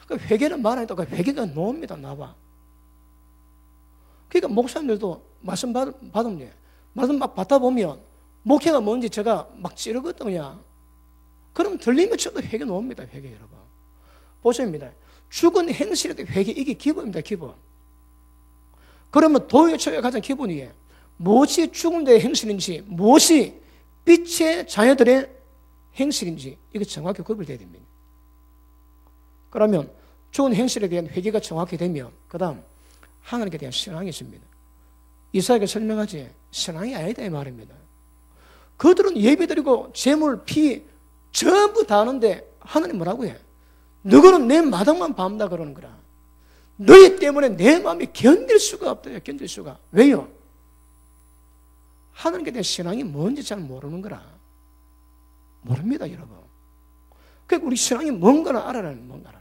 그러니까 회개는 말 안 해도 회개가 나옵니다. 나와. 그러니까 목사님들도 말씀 받으면 말씀 막 받다 보면 목회가 뭔지 제가 막 찌르거든요. 그럼 들리면 저도 회개 놓습니다. 회개 여러분. 보십니다. 죽은 행실에도 회개, 이게 기본입니다. 기본. 그러면 도의 초의 가장 기본이에요. 무엇이 죽은 자의 행실인지, 무엇이 빛의 자녀들의 행실인지, 이거 정확히 구별돼야 됩니다. 그러면 죽은 행실에 대한 회개가 정확히 되면 그 다음 하나님께 대한 신앙이 있습니다. 이사야가 설명하지 신앙이 아니다 이 말입니다. 그들은 예배드리고 재물, 피 전부 다 하는데 하나님 뭐라고 해? 너희는 내 마당만 밟는다 그러는 거라. 너희 때문에 내 마음이 견딜 수가 없다. 견딜 수가. 왜요? 하나님께 대한 신앙이 뭔지 잘 모르는 거라. 모릅니다 여러분. 그러니까 우리 신앙이 뭔가를 알아라는 뭔가를.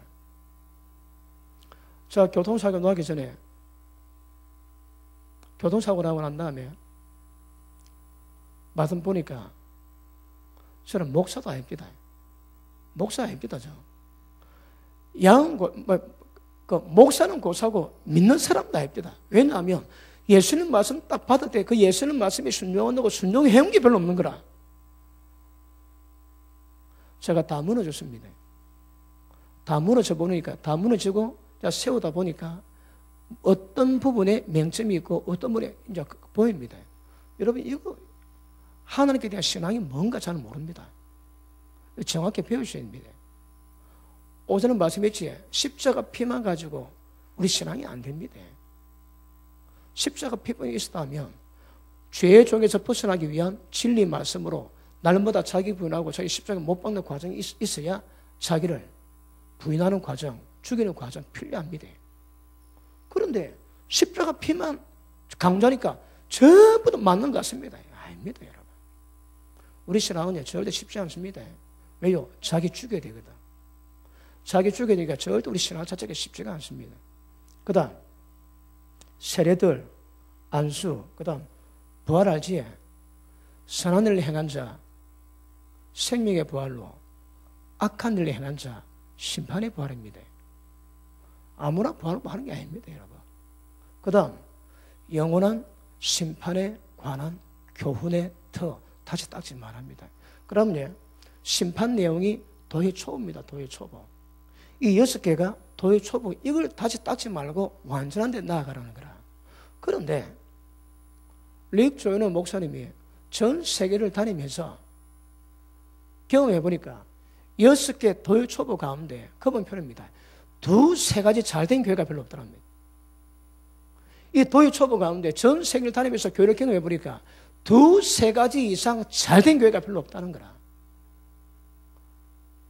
자, 교통사고 나기 전에 교통사고 나고 난 다음에 마침 보니까 저는 목사도 아닙니다. 목사 아닙니다. 저. 목사는 고사고 믿는 사람도 아닙니다. 왜냐하면 예수님 말씀 딱 받을 때 그 예수님 말씀이 순종한다고 순종해온 게 별로 없는 거라. 제가 다 무너졌습니다. 다 무너져 보니까 다 무너지고 세우다 보니까 어떤 부분에 맹점이 있고 어떤 부분에 이제 보입니다. 여러분 이거 하나님께 대한 신앙이 뭔가 잘 모릅니다. 정확히 배우셔야 됩니다. 오전에 말씀했지 십자가 피만 가지고 우리 신앙이 안 됩니다. 십자가 피만이 있었다면 죄의 종에서 벗어나기 위한 진리 말씀으로 날마다 자기 부인하고 자기 십자가 못 박는 과정이 있어야 자기를 부인하는 과정, 죽이는 과정 필요합니다. 그런데 십자가 피만 강조하니까 전부 다 맞는 것 같습니다. 아닙니다 여러분. 우리 신앙은 절대 쉽지 않습니다. 왜요? 자기 죽여야 되거든. 자기 죽여야 되니까 절대 우리 신앙 자체가 쉽지가 않습니다. 그 다음 세례들, 안수, 그 다음 부활 알지? 선한 일을 행한 자 생명의 부활로, 악한 일을 행한 자 심판의 부활입니다. 아무나 부활하는 게 아닙니다 여러분. 그 다음 영원한 심판에 관한 교훈의 터 다시 닦지 말합니다. 그러면 심판 내용이 도의 초보입니다. 도의 초보. 이 6개가 도의 초보. 이걸 다시 닦지 말고 완전한 데 나아가라는 거라. 그런데 릭 조이너 목사님이 전 세계를 다니면서 경험해 보니까 6개 도의 초보 가운데 그분 표현입니다. 2-3가지 잘된 교회가 별로 없더랍니다. 이 도의 초보 가운데 전 세계를 다니면서 교회를 경험해 보니까 2-3가지 이상 잘된 교회가 별로 없다는 거라.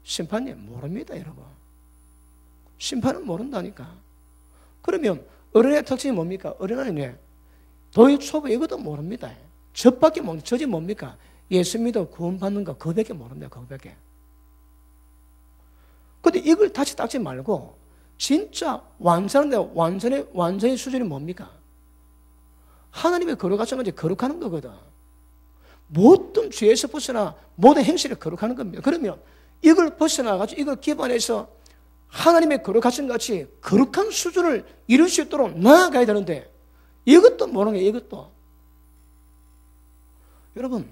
심판님 모릅니다 여러분. 심판은 모른다니까. 그러면 어린아이의 특징이 뭡니까? 어린아이는 도의 초보 이것도 모릅니다. 저밖에 모릅니다. 저지 뭡니까? 예수 믿어 구원받는 거 그거밖에 모릅니다. 그거밖에. 근데 이걸 다시 닦지 말고 진짜 완전한데 완전의 수준이 뭡니까? 하나님의 거룩하신 건지 거룩하는 거거든. 모든 죄에서 벗어나 모든 행실을 거룩하는 겁니다. 그러면 이걸 벗어나가지고 이걸 기반해서 하나님의 거룩하신 같이 거룩한 수준을 이룰 수 있도록 나아가야 되는데 이것도 모르는 게 이것도. 여러분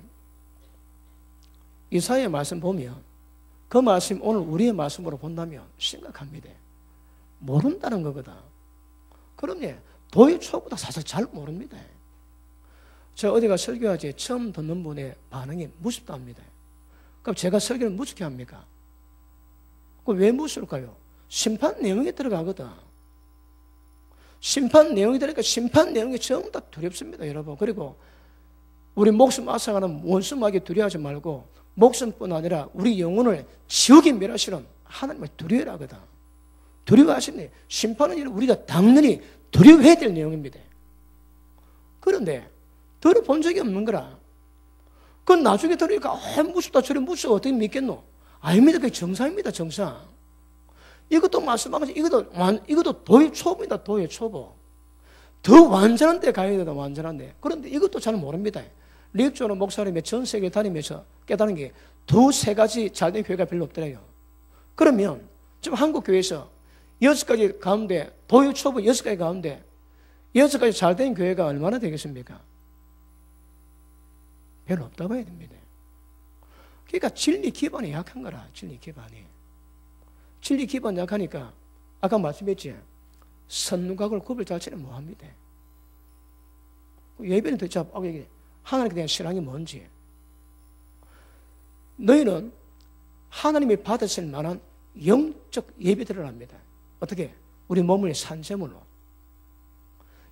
이사야의 말씀 보면 그 말씀 오늘 우리의 말씀으로 본다면 심각합니다. 모른다는 거거든. 그럼요. 도의 초보다 사실 잘 모릅니다. 제가 어디가 설교하지 처음 듣는 분의 반응이 무섭답니다. 그럼 제가 설교를 무섭게 합니까? 그럼 왜 무서울까요? 심판 내용이 들어가거든. 심판 내용이 들어가니까 심판 내용이 전부 다 두렵습니다, 여러분. 그리고 우리 목숨 앗아가는 원수마귀 두려워하지 말고 목숨뿐 아니라 우리 영혼을 지옥에 멸하시는 하나님을 두려워야 하거든. 두려워하시네. 심판은 우리가 당연히 두려워해야 될 내용입니다. 그런데 들어본 적이 없는 거라. 그건 나중에 들으니까 무섭다 저래 무서워 어떻게 믿겠노? 아닙니다. 그게 정상입니다. 정상. 이것도 말씀하면서 이것도 도의 초보입니다. 도의 초보. 더 완전한 데 가야 된다. 완전한 데. 그런데 이것도 잘 모릅니다. 릭조는 목사님의 전 세계 다니면서 깨달은 게 2-3가지 잘된 교회가 별로 없더래요. 그러면 지금 한국 교회에서 6가지 가운데 도의 초보 6가지 가운데 6가지 잘된 교회가 얼마나 되겠습니까? 별로 없다고 해야 됩니다. 그러니까 진리 기반이 약한 거라. 진리 기반이. 진리 기반 약하니까 아까 말씀했지. 선누각을 구별 자체는 뭐합니다. 예배는 도대체 하나님께 대한 신앙이 뭔지. 너희는 하나님이 받으실 만한 영적 예배들을 합니다. 어떻게? 우리 몸을 산제물로.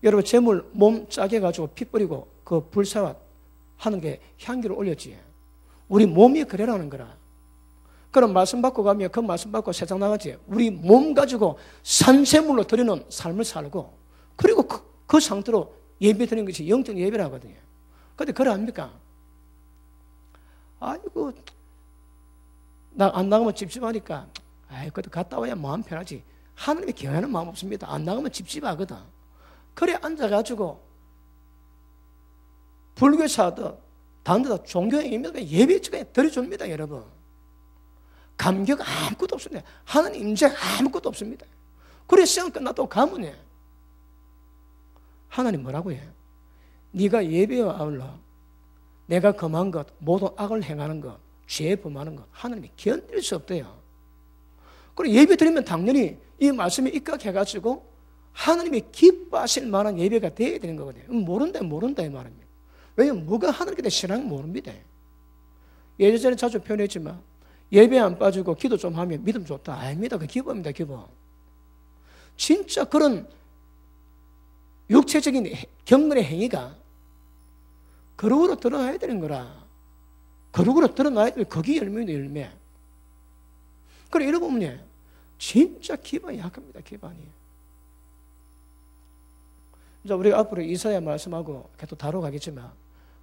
여러분 제물 몸 짜게 가지고 피 뿌리고 그 불사와 하나님께 향기를 올렸지. 우리 몸이 그래라는 거라. 그럼 말씀 받고 가면 그 말씀 받고 세상 나가지. 우리 몸 가지고 산제물로 드리는 삶을 살고 그리고 그 상태로 예배 드리는 것이 영적 예배라 하거든요. 근데 그걸 압니까? 아이고 나 안 나가면 찝찝하니까 그래도 갔다 와야 마음 편하지. 하나님이 경외하는 마음 없습니다. 안 나가면 찝찝하거든. 그래 앉아가지고 불교사도 다른 데다 종교행위입니다. 예배처럼 드려줍니다. 여러분. 감격 아무것도 없습니다. 하나님 임재 아무것도 없습니다. 그래 시간 끝났다고 가면 하나님 뭐라고 해? 네가 예배와 아울러 내가 금한 것 모든 악을 행하는 것 죄 범하는 것 하나님이 견딜 수 없대요. 그리고 예배 드리면 당연히 이 말씀에 입각해가지고 하나님이 기뻐하실 만한 예배가 되어야 되는 거거든요. 모른다 이 말입니다. 왜냐하면 뭐가 하나님께 대한 신앙은 모릅니다. 예전에 자주 표현했지만 예배 안 빠지고 기도 좀 하면 믿음 좋다. 아닙니다. 그 기본입니다. 기본. 진짜 그런 육체적인 경건의 행위가 거룩으로 드러나야 되는 거라. 거룩으로 드러나야 될 거기 열매입니다. 열매. 그래 이러고 보면 진짜 기반이 약합니다. 기반이. 이제 우리가 앞으로 이사야 말씀하고 계속 다뤄가겠지만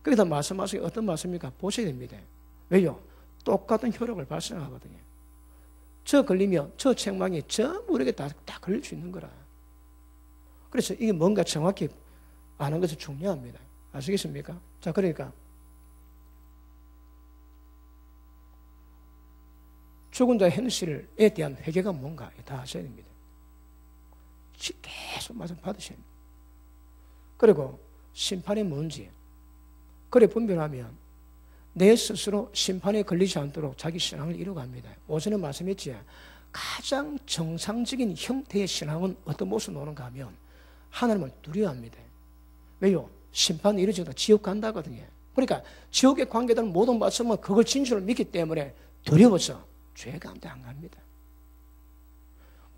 거기다 말씀하시기 어떤 말씀입니까? 보셔야 됩니다. 왜요? 똑같은 효력을 발생하거든요. 저 걸리면 저 책망이 전부 우리에게 다 걸릴 수 있는 거라. 그래서 이게 뭔가 정확히 아는 것이 중요합니다. 아시겠습니까? 자, 그러니까 죽은 자의 현실에 대한 회개가 뭔가 다 하셔야 됩니다. 계속 말씀 받으셔야 됩니다. 그리고 심판이 뭔지 그래 분별하면 내 스스로 심판에 걸리지 않도록 자기 신앙을 이루어갑니다. 오전에 말씀했지 가장 정상적인 형태의 신앙은 어떤 모습으로 오는가 하면 하나님을 두려워합니다. 왜요? 심판이 이루어지다 지옥 간다거든요. 그러니까 지옥에 관계되는 모든 말씀은 그걸 진실을 믿기 때문에 두려워서 죄 가운데 안 갑니다.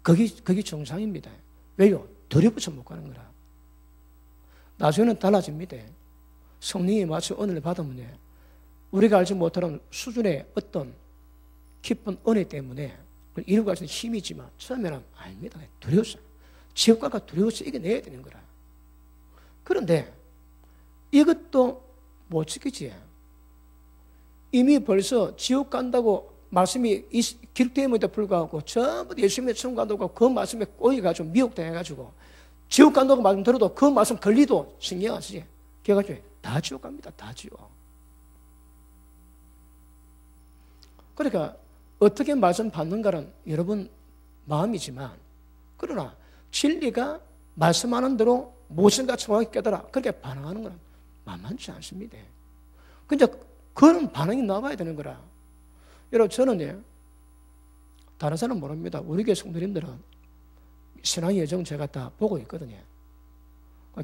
그게 정상입니다. 왜요? 두려워서 못 가는 거라. 나중에는 달라집니다. 성령이 마치 은혜를 받으면 우리가 알지 못하는 수준의 어떤 깊은 은혜 때문에 이루고 갈 수 있는 힘이지만 처음에는 아닙니다. 두려워서. 지옥과가 두려워서 이겨내야 되는 거라. 그런데 이것도 못 지키지. 이미 벌써 지옥 간다고 말씀이 기록됨에도 불구하고 전부 예수님의 천국 간다고 그 말씀에 꼬여가지고 미혹당해가지고 지옥 간다고 말씀 들어도 그 말씀 걸리도 신경 안 쓰지. 그래가지고 다 지옥 갑니다. 다 지옥. 그러니까 어떻게 말씀 받는가는 여러분 마음이지만 그러나 진리가 말씀하는 대로 무엇인가 정확히 깨달아 그렇게 반응하는 건 만만치 않습니다. 근데 그런 반응이 나와야 되는 거라. 여러분 저는 다른 사람은 모릅니다. 우리 교회 성도님들은 신앙의 여정 제가 다 보고 있거든요.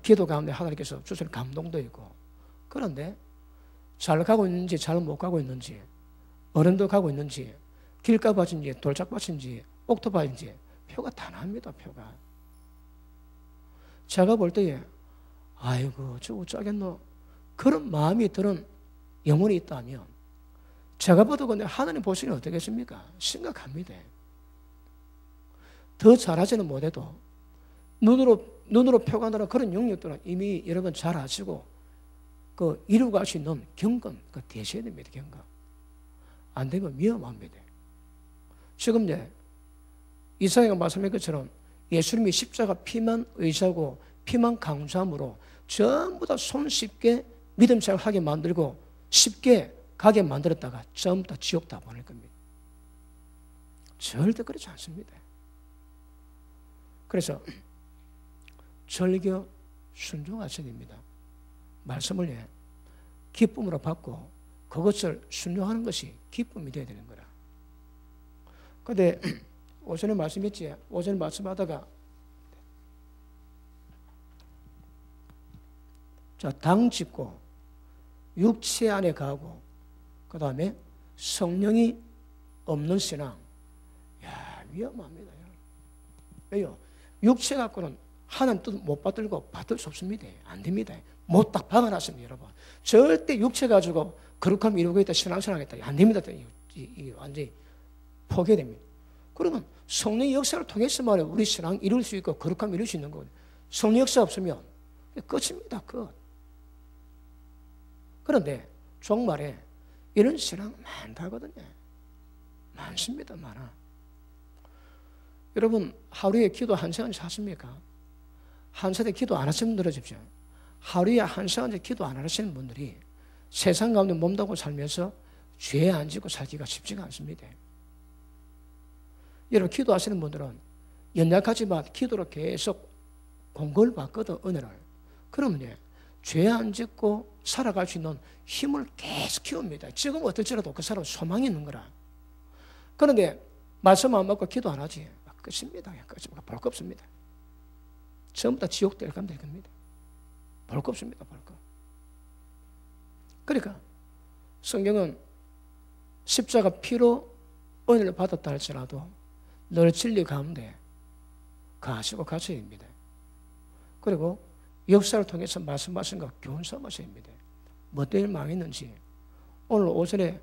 기도 가운데 하나님께서 주시는 감동도 있고 그런데 잘 가고 있는지 잘 못 가고 있는지 어른도 가고 있는지 길가밭인지 돌짝밭인지 옥토밭인지 표가 다 납니다. 표가. 제가 볼 때에 아이고 저 어쩌겠노 그런 마음이 드는 영혼이 있다면 제가 봐도 근데 하나님 보시기는 어떻겠습니까? 심각합니다. 더 잘하지는 못해도 눈으로 표가 나는 그런 영역들은 이미 여러분 잘 아시고 그 이루고 갈 수 있는 경건 되셔야 됩니다. 경건. 안 되면 위험합니다. 지금 이사야가 말씀한 것처럼 예수님이 십자가 피만 의지하고 피만 강조함으로 전부 다 손쉽게 믿음 생활하게 만들고 쉽게 가게 만들었다가 전부 다 지옥 다 보낼 겁니다. 절대 그렇지 않습니다. 그래서 절교 순종하셔야 됩니다. 말씀을 기쁨으로 받고 그것을 순종하는 것이 기쁨이 되어야 되는 거라. 근데 오전에 말씀했지. 오전에 말씀하다가 자, 당 짓고 육체 안에 가고 그 다음에 성령이 없는 신앙. 야, 위험합니다. 왜요? 육체 갖고는 하나님 뜻 못 받들고 받을 수 없습니다. 안 됩니다. 못 딱 박아놨습니다, 여러분. 절대 육체 가지고 거룩함 이루고 있다, 신앙생활하겠다. 안 됩니다. 이 완전히 포기해야 됩니다. 그러면 성령의 역사를 통해서만 우리 신앙 이룰 수 있고 거룩함 이룰 수 있는 거거든요. 성령 역사 없으면 끝입니다, 끝. 그런데 종말에 이런 신앙 많다거든요. 많습니다, 많아. 여러분, 하루에 기도 1시간씩 하십니까? 한 시간에 기도 안 하시는 분들 들어주십시오. 하루에 1시간째 기도 안 하시는 분들이 세상 가운데 몸담고 살면서 죄에 안 짓고 살기가 쉽지가 않습니다. 여러분, 기도하시는 분들은 연약하지만 기도로 계속 공급을 받거든, 은혜를. 그러면 죄 안 짓고 살아갈 수 있는 힘을 계속 키웁니다. 지금 어떨지라도 그 사람은 소망이 있는 거라. 그런데 말씀 안 받고 기도 안 하지. 끝입니다. 끝입니다. 볼 거 없습니다. 전부 다 지옥 될 겁니다. 볼 거 없습니다. 볼 거. 그러니까 성경은 십자가 피로 은혜를 받았다 할지라도 늘 진리 가운데 가시고 가셔야 됩니다. 그리고 역사를 통해서 말씀하신 것 교훈 삼으셔야 됩니다. 뭐 때문에 망했는지 오늘 오전에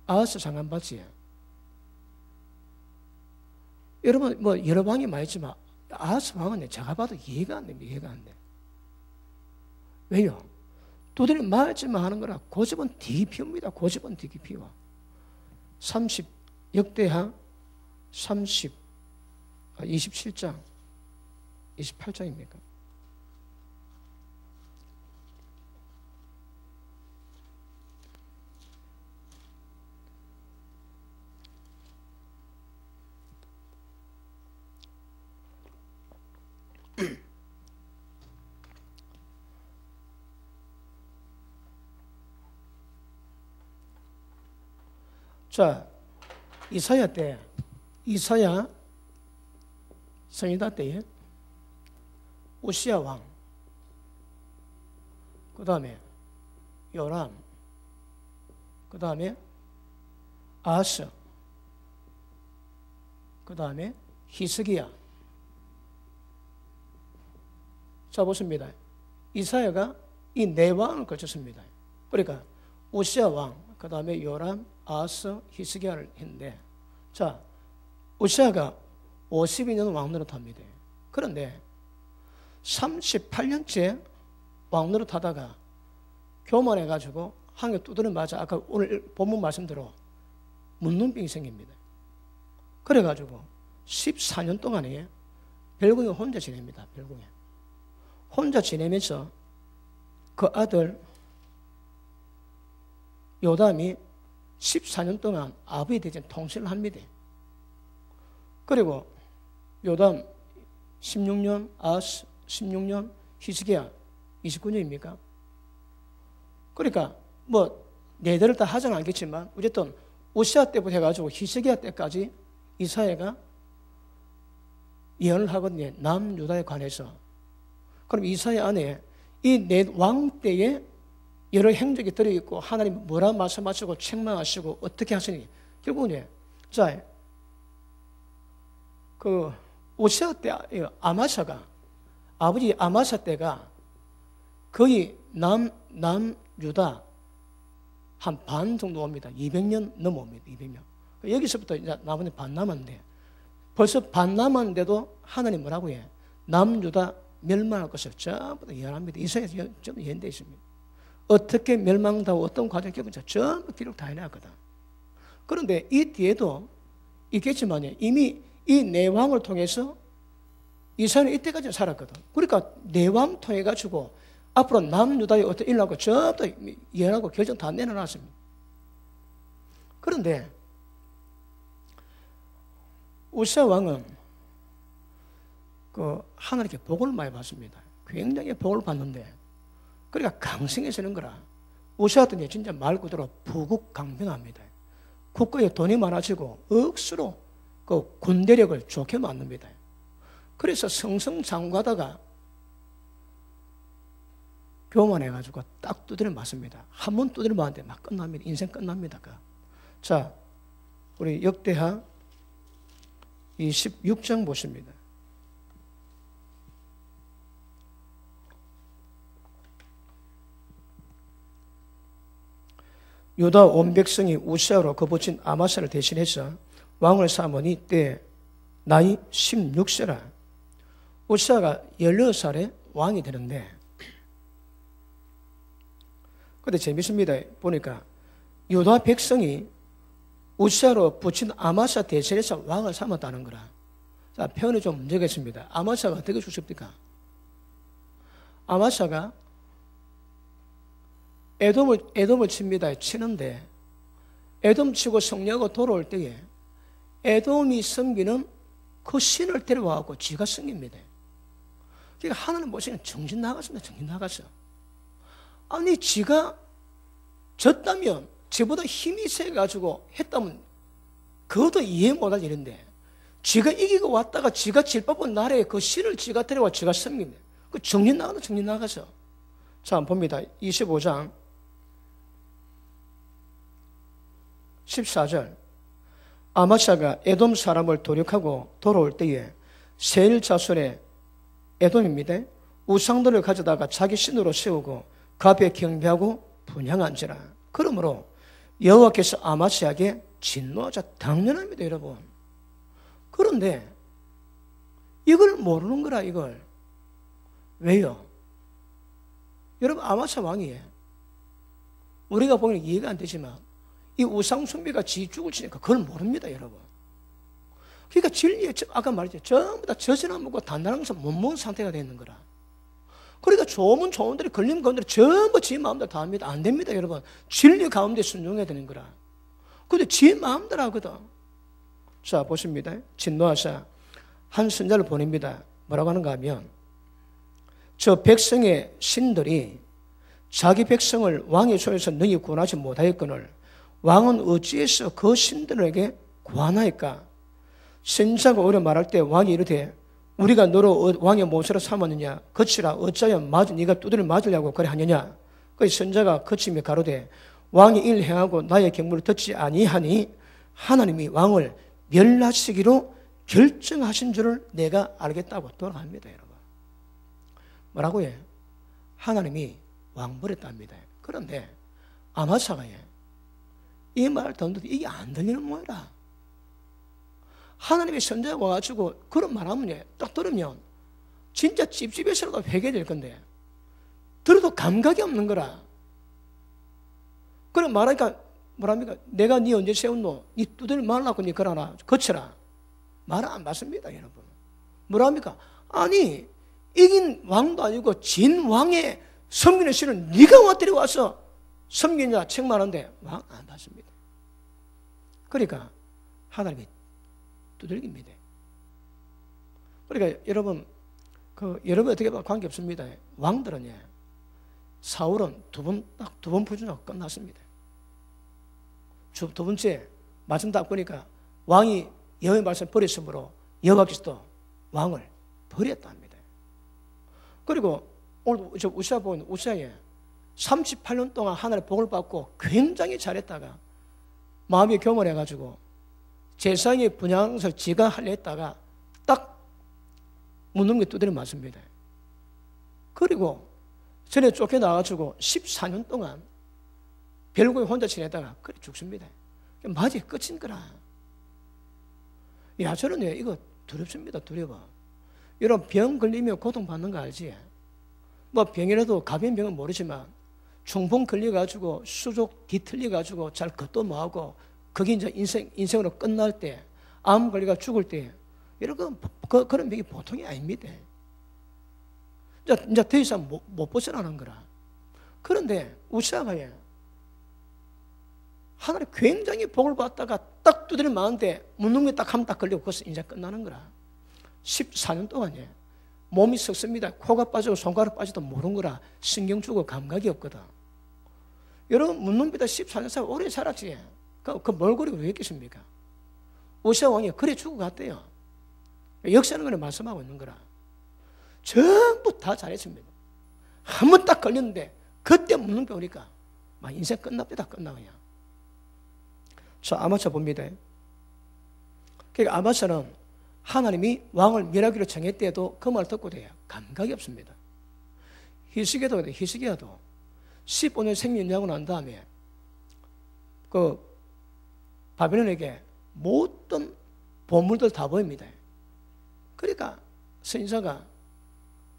아하스 장관 봤지? 여러분 뭐 여러 방이 많이 있지만 아하스 방은 제가 봐도 이해가 안 됩니다. 이해가 안 돼. 왜요? 두드리 맞지만 하는 거라 고집은 되게 피웁니다. 고집은 되게 피워. 30 역대하 27장 28장입니까? 자, 이사야 때, 이사야 성유다 때에 우시야 왕, 그 다음에 요람, 그 다음에 아하스, 그 다음에 히스기야. 자, 보십니다. 이사야가 이 네 왕을 거쳤습니다. 그러니까 우시야 왕, 그 다음에 요람, 아하스, 히스기야를 했는데, 자, 우시야가 52년 왕 노릇합니다. 그런데 38년째 왕 노릇하다가 교만해가지고 한개 두드려 맞아 아까 오늘 본문 말씀대로 문눈병이 생깁니다. 그래가지고 14년 동안에 별궁에 혼자 지냅니다. 별궁에 혼자 지내면서 그 아들 요담이 14년 동안 아버지 대신 통치를 합니다. 그리고 요담 16년, 아하스 16년, 히스기야 29년입니까? 그러니까 뭐 네대를 다 하지는 않겠지만 어쨌든 우시야 때부터 해가지고 히스기야 때까지 이사야가 예언을 하거든요. 남유다에 관해서. 그럼 이사야 안에 이 네 왕 때에 여러 행적이 들어있고 하나님 뭐라 말씀하시고 책망하시고 어떻게 하시니 결국은 자, 그 우시야 때 아마샤가 아버지 아마샤 때가 거의 남유다 한 반 정도 옵니다. 200년 넘어옵니다. 200년. 여기서부터 이제 나머지 반 남았는데 벌써 반 남았는데도 하나님 뭐라고 해? 남유다 멸망할 것을 전부 다 예언합니다. 이사야 전부 예언되어 있습니다. 어떻게 멸망하고 어떤 과정을 겪은지 전부 기록 다 해놨거든. 그런데 이 뒤에도 있겠지만 이미 이 네 왕을 통해서 이스라엘은 이때까지 살았거든. 그러니까 네 왕 통해 가지고 앞으로 남유다에 어떻게 일어나고 전부 다 예언하고 결정 다 내려놨습니다. 그런데 우시야 왕은 그 하나님께 복을 많이 받습니다. 굉장히 복을 받는데 그러니까 강성해지는 거라. 우시아더니 진짜 말 그대로 부국강병합니다. 국가에 돈이 많아지고 억수로 그 군대력을 좋게 만듭니다. 그래서 승승장구하다가 교만해가지고 딱 두드려 맞습니다. 한 번 두드려 맞는데 막 끝납니다. 인생 끝납니다. 자, 우리 역대하 26장 보십니다. 유다 온 백성이 우시아로 그 부친 아마사를 대신해서 왕을 삼으니 때 나이 16세라. 우시아가 16살에 왕이 되는데, 근데 재밌습니다. 보니까 유다 백성이 우시아로 부친 아마사 대신해서 왕을 삼았다는 거라. 자, 표현이 좀 문제가 있습니다. 아마사가 어떻게 죽습니까? 아마사가 에돔을 칩니다. 치는데 에돔 치고 승리하고 돌아올 때에 에돔이 섬기는 그 신을 데려와갖고 지가 섬깁니다. 그러니까 하나님 보시면 정신 나갔습니다. 정신 나갔어. 아니 지가 졌다면 지보다 힘이 세가지고 했다면 그것도 이해 못할 일인데 지가 이기고 왔다가 지가 질법은 나라에 그 신을 지가 데려와 지가 섬깁니다. 그 정신 나가서 정신 나가서. 자, 한번 봅니다. 25장 14절. 아마샤가 에돔 사람을 도륙하고 돌아올 때에 세일 자손의 에돔입니다. 우상들을 가져다가 자기 신으로 세우고 그 앞에 경배하고 분향한지라. 그러므로 여호와께서 아마샤에게 진노하자. 당연합니다, 여러분. 그런데 이걸 모르는 거라, 이걸. 왜요? 여러분, 아마샤 왕이 우리가 보기엔 이해가 안 되지만 이 우상 숭배가 지 죽을 치니까 그걸 모릅니다, 여러분. 그러니까 진리에 아까 말했죠. 전부 다 젖은 안 먹고 단단한 것을 못 먹은 상태가 되는 거라. 그러니까 좋으면 좋은들이 걸리면 그런데 전부 지 마음대로 다 합니다. 안 됩니다, 여러분. 진리 가운데 순종해야 되는 거라. 근데 지 마음대로 하거든. 자, 보십니다. 진노하사 한 선자를 보냅니다. 뭐라고 하는가 하면 저 백성의 신들이 자기 백성을 왕의 손에서 능히 구원하지 못하였거늘 왕은 어찌해서 그 신들에게 구하나이까? 선지자가 오히려 말할 때 왕이 이르되 우리가 너로 왕의 모세로 삼았느냐? 거치라 어찌하여 네가 두드려 맞으려고 그래 하느냐? 그 선지자가 거치며 가로되 왕이 이를 행하고 나의 경무를 듣지 아니하니 하나님이 왕을 멸하시기로 결정하신 줄을 내가 알겠다고 돌아갑니다, 여러분. 뭐라고 해? 하나님이 왕 버렸답니다. 그런데 아마사가 이 말을 듣는데 이게 안 들리는 모양이라. 하나님의 선자가 와가지고 그런 말하면 딱 들으면 진짜 찝찝해서라도 회개될 건데 들어도 감각이 없는 거라. 그래 말하니까 뭐랍니까? 내가 네 언제 세웠노? 네 두들 말라고 네 그러나 거쳐라. 말을 안 받습니다, 여러분. 뭐랍니까? 아니 이긴 왕도 아니고 진 왕의 섬기는 신을 네가 와 데려와서 섬기냐 책망하는데 왕 안 받습니다. 그러니까 하나님이 두들깁니다. 그러니까 여러분 여러분 어떻게 보면 관계없습니다. 왕들은 사울은 두 번 부준하고 끝났습니다. 두 번째 말씀 딱 보니까 왕이 여호와의 말씀을 버렸으므로 여호와께서도 왕을 버렸답니다. 그리고 오늘 저 우시아 보면 우시아에 38년 동안 하나님의 복을 받고 굉장히 잘했다가 마음이 교만해가지고 제사장의 분향을 지가 하려 했다가 딱 묻는 게 두드려 맞습니다. 그리고 전에 쫓겨나가지고 14년 동안 별고에 혼자 지내다가 그래 죽습니다. 맞이 끝인 거라. 야, 저는 이거 두렵습니다. 두려워. 여러분 병 걸리면 고통받는 거 알지? 뭐 병이라도 가벼운 병은 모르지만 중풍 걸려가지고 수족 뒤틀려가지고 잘 걷도 못하고 그게 이제 인생으로 끝날 때 암 걸려가 죽을 때 이런 그런 병이 보통이 아닙니다. 이제 더 이상 못 벗어나는 거라. 그런데 우시아가 하나님 굉장히 복을 받다가 딱 두드려 맞는데 묻는 게 딱 하면 딱 걸리고 그것은 이제 끝나는 거라. 14년 동안 몸이 썩습니다. 코가 빠지고 손가락 빠지도 모르는 거라. 신경 주고 감각이 없거든. 여러분 문둥비다 14년 살 오래 살았지. 그 몰골이 왜 있겠습니까? 우시아 왕이 그래 죽어갔대요. 역사는 그래 말씀하고 있는 거라. 전부 다 잘했습니다. 한 번 딱 걸렸는데 그때 문둥비 오니까 막 인생 끝납니다. 끝나 그냥. 자, 아마사 봅니다. 그러니까 아마사는 하나님이 왕을 멸하기로 정했대도 그 말 듣고 돼요. 감각이 없습니다. 히스기야도 그래. 히스기야도 15년 생명하고 난 다음에 그 바벨론에게 모든 보물들 다 보입니다. 그러니까 선지자가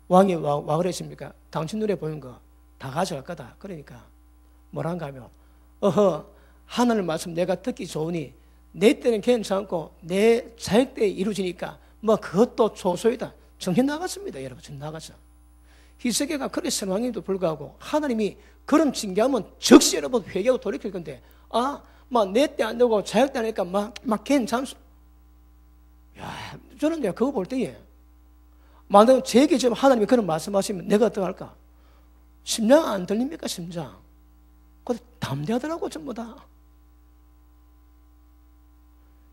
왕이 와 그랬습니까? 당신 눈에 보이는 거 다 가져갈 거다. 그러니까 뭐란가 하면 어허 하나님 말씀 내가 듣기 좋으니 내 때는 괜찮고 내 자식 때 이루어지니까 뭐 그것도 소소이다. 정신 나갔습니다. 여러분 정신 나갔어. 히스기야가 그렇게 선왕임에도 불구하고 하나님이 그런 징계하면 즉시 여러분 회개하고 돌이킬 건데 막 내 때 안 되고 자식 때 하니까 막 괜찮소. 야, 저는 내가 그거 볼 때에 만약에 제게 지금 하나님이 그런 말씀하시면 내가 어떡할까? 심장 안 들립니까? 심장. 그것도 담대하더라고 전부 다.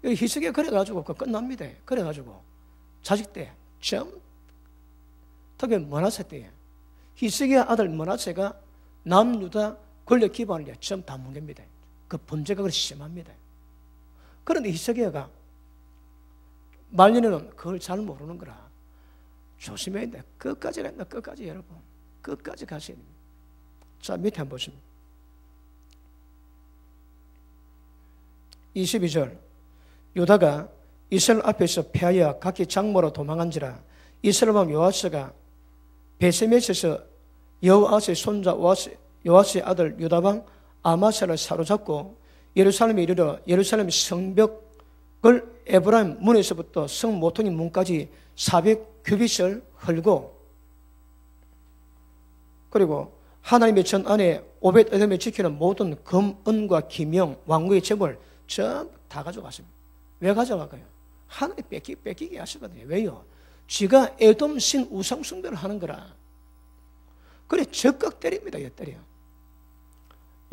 히스기야 그래가지고 그거 끝납니다. 그래가지고 자식 때 특히 머나세 때에 히스기야 아들 머나세가 남유다 권력 기반을 처음 다 뭉갭니다. 그 범죄가 그렇게 심합니다. 그런데 히스기야가 말년에는 그걸 잘 모르는 거라 조심해야 돼. 끝까지 간다. 끝까지 여러분. 끝까지 가셔야 됩니다. 자, 밑에 한번 보십니다. 22절 유다가 이스라엘 앞에서 패하여 각기 장모로 도망한지라 이스라엘 왕 요아스가 베세메스에서 여호아스의 손자 요아스의 아들 유다왕 아마사를 사로잡고 예루살렘에 이르러 예루살렘 성벽을 에브라임 문에서부터 성 모퉁이 문까지 400규빗을 헐고 그리고 하나님의 전 안에 오벳에돔이 지키는 모든 금, 은과 기명, 왕국의 재물 전부 다 가져갔습니다. 왜 가져갈까요? 하나님 뺏기게 하시거든요. 왜요? 쥐가 에돔 신 우상 숭배를 하는 거라. 그래 적극 때립니다. 때려.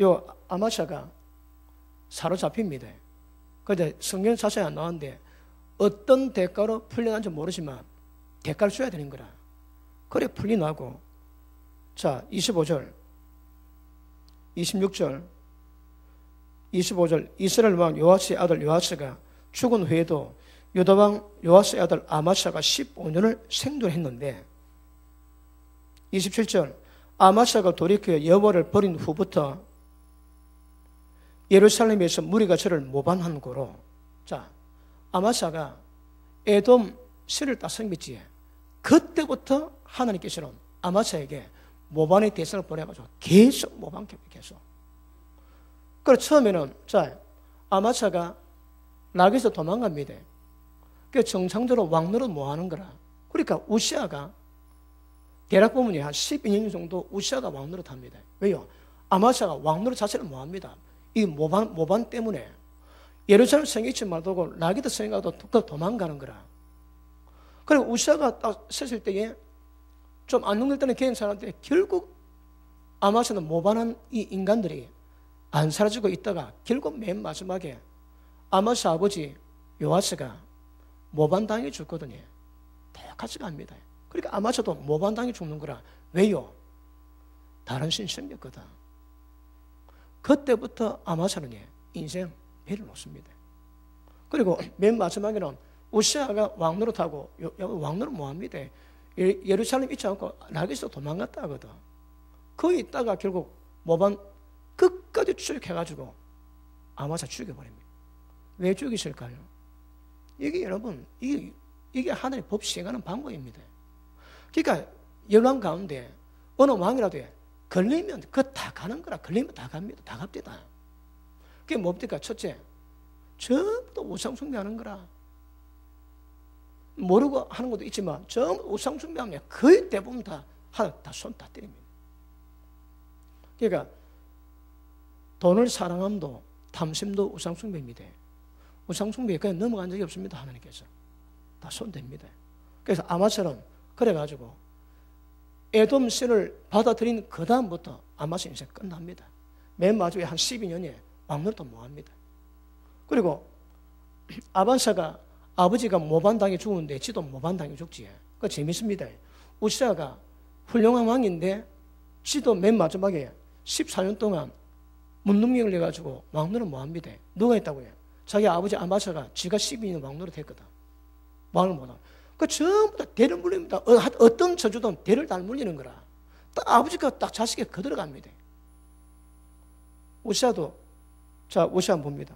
요 아마샤가 사로잡힙니다. 그런데 성경 자세히 안 나왔는데 어떤 대가로 풀려난지 모르지만 대가를 줘야 되는 거라. 그래 풀려나고 자 25절 26절 25절 이스라엘 왕 요아스의 아들 요아스가 죽은 후에도 유다 왕 요아스의 아들 아마샤가 15년을 생존했는데 27절 아마샤가 돌이켜 여호와를 버린 후부터 예루살렘에서 무리가 저를 모반한 고로 자 아마샤가 에돔 씨를 딱 섬겼지. 그때부터 하나님께서는 아마샤에게 모반의 대상을 보내가지고 계속 모반격이 계속. 그래서 처음에는 자 아마샤가 락에서 도망갑니다. 그 정상적으로 왕노릇 뭐 하는 거라. 그러니까 우시아가 대략 보면 한 12년 정도 우시아가 왕노릇 합니다. 왜요? 아마샤가 왕노릇 자체를 뭐 합니다. 이 모반 때문에 예루살렘 성이치 말고 락에도 성가도 도망가는 거라. 그리고 우시아가 딱 섰을 때에 좀 안 넘길 때는 괜찮은데 결국 아마샤는 모반한 이 인간들이 안 사라지고 있다가 결국 맨 마지막에 아마샤 아버지 요아스가 모반당해 죽거든요. 똑같이 갑니다. 그러니까 아마샤도 모반당해 죽는 거라. 왜요? 다른 신 섬겼거든. 그때부터 아마샤는 인생 배를 놓습니다. 그리고 맨 마지막에는 우시아가 왕노릇하고 왕노릇 뭐합니다. 예루살렘 있지 않고 락에서 도망갔다 하거든. 거기 있다가 결국 모반 끝까지 추격해가지고 아마샤 죽여버립니다. 왜 죽이실까요? 이게 여러분 이게 하나님의 법 시행하는 방법입니다. 그러니까 열왕 가운데 어느 왕이라도 걸리면 그거 다 가는 거라. 걸리면 다 갑니다. 다 갑니다. 그게 뭡니까? 첫째, 전부 우상 숭배하는 거라. 모르고 하는 것도 있지만 전부 우상 숭배하면 거의 대부분 다 손 다 때립니다. 그러니까 돈을 사랑함도 탐심도 우상 숭배입니다. 우상 숭배에 그냥 넘어간 적이 없습니다. 하나님께서 다 손댑니다. 그래서 아마처럼 그래가지고 에돔 씨를 받아들인 그 다음부터 아마스 인생 끝납니다. 맨 마지막에 한 12년에 왕노릇도 못합니다. 그리고 아바사가 아버지가 모반당해 죽었는데 지도 모반당해 죽지. 그거 재밌습니다. 우시아가 훌륭한 왕인데 지도 맨 마지막에 14년 동안 문능력을 내가지고 왕노릇 못합니다. 누가 했다고요? 자기 아버지 아바사가 지가 12년 왕노릇 했거든. 왕을 못하고. 그 전부 다 대를 물립니다. 어떤 저주도 대를 다 물리는 거라. 딱 아버지가 딱 자식에게 거들어갑니다. 우시아도, 자, 우시아 봅니다.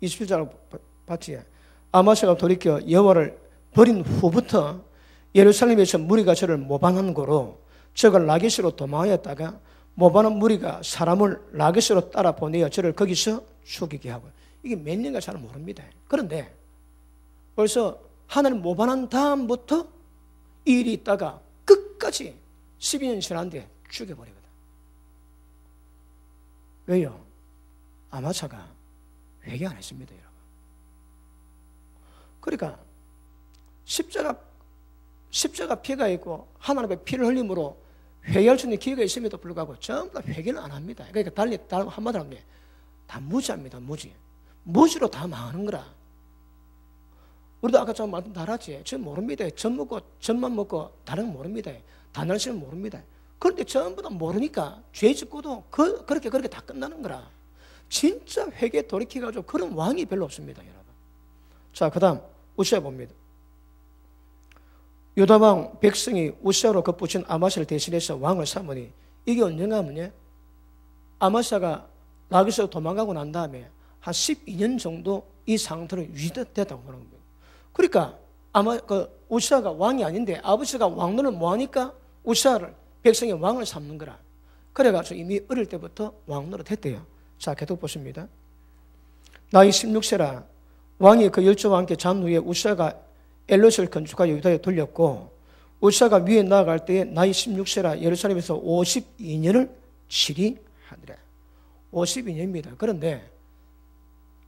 27절 봤지? 아마스가 돌이켜 여호와를 버린 후부터 예루살렘에서 무리가 저를 모방한 거로 저가 라게스로 도망하였다가 모방한 무리가 사람을 라게스로 따라 보내어 저를 거기서 죽이게 하고. 이게 몇 년가 잘 모릅니다. 그런데 벌써 하나님 모방한 다음부터 이 일이 있다가 끝까지 12년 지났는데 죽여버리거든. 왜요? 아마사가 회개 안 했습니다, 여러분. 그러니까 십자가 피가 있고 하나님의 피를 흘림으로 회개할 수 있는 기회가 있음에도 불구하고 전부 다 회개를 안 합니다. 그러니까 달리 한마디로 하면 다 무지합니다, 무지. 무지로 다 망하는 거라. 우리도 아까 좀 말씀 다 알았지. 전 모릅니다. 젖만 먹고 다른 건 모릅니다. 단날씨는 모릅니다. 그런데 전부 다 모르니까 죄 짓고도 그렇게 다 끝나는 거라. 진짜 회개 돌이켜가지고 그런 왕이 별로 없습니다, 여러분. 자, 그 다음 우시아 봅니다. 유다왕 백성이 우시아로 겉붙인 아마스를 대신해서 왕을 삼으니 이게 언젠가 하면요, 아마스가 라기스로 도망가고 난 다음에 한 12년 정도 이 상태로 유지됐다고 보는 겁니다. 그러니까 우시아가 왕이 아닌데 아버지가 왕노를 뭐하니까 우시아를 백성이 왕을 삼는 거라. 그래가지고 이미 어릴 때부터 왕노릇 했대요. 자, 계속 보십니다. 나이 16세라 왕이 그 열조와 함께 잔 후에 우시아가 엘롯을 건축하여 유다에 돌렸고 우시아가 위에 나아갈 때에 나이 16세라 예루살렘에서 52년을 치리하니라. 52년입니다. 그런데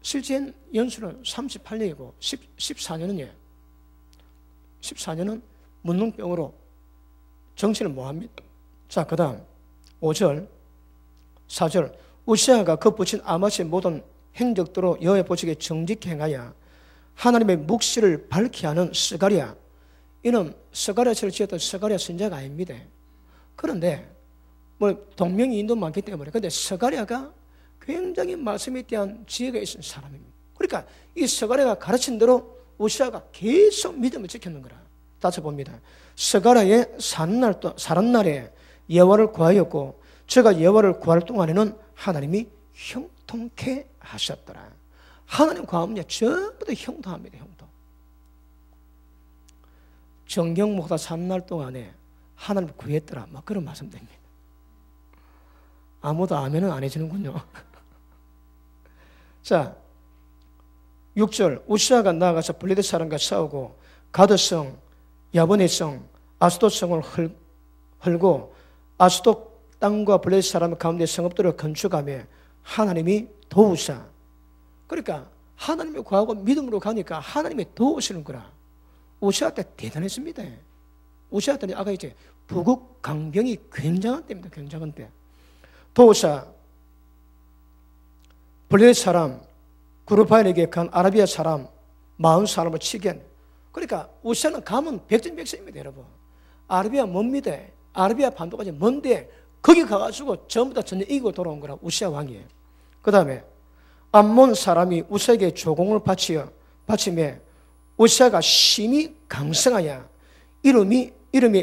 실제 연수는 38년이고 14년은 문둥병으로 정신을 못합니다. 자, 그 다음 5절 4절 우시아가 겉붙인 아마스의 모든 행적대로 여호와의 보시기에 정직히 행하여 하나님의 묵시를 밝히 하는 스가랴, 이는 스가랴서를 지었던 스가랴 선지자가 아닙니다. 그런데 동명이 인도 많기 때문에 근데 스가랴가 굉장히 말씀에 대한 지혜가 있는 사람입니다. 그러니까 이 스가랴가 가르친 대로 우시아가 계속 믿음을 지켰는 거라. 다시 봅니다. 스가랴의 사는 날에 여호와를 구하였고 저가 여호와를 구할 동안에는 하나님이 형통케 하셨더라. 하나님 구하면 전부 다 형통합니다. 형통. 정경 목사 사는 날 동안에 하나님 구했더라. 막 그런 말씀 됩니다. 아무도 아멘은 안 해주는군요. 자, 6절 우시아가 나아가서 블레셋 사람과 싸우고 가드성, 야보네성, 아스돗성을 헐고 아스돗 땅과 블레셋 사람 가운데 성읍들을 건축하며 하나님이 도우사. 그러니까 하나님이 구하고 믿음으로 가니까 하나님이 도우시는 거라. 우시아 때 대단했습니다. 우시아 때는 아까 이제 북극 강병이 굉장한 때입니다. 굉장한 때. 도우사 블레셋 사람 구르파인에게 간 아라비아 사람 40사람을 치겐. 그러니까 우시아는 가면 백전백승입니다, 여러분. 아라비아 멉니다. 아라비아 반도까지 먼데 거기 가가지고 전부 다 전쟁 이기고 돌아온 거라. 우시아 왕이에요. 그 다음에 암몬 사람이 우시아에게 조공을 바치며 우시아가 심히 강성하여 이름이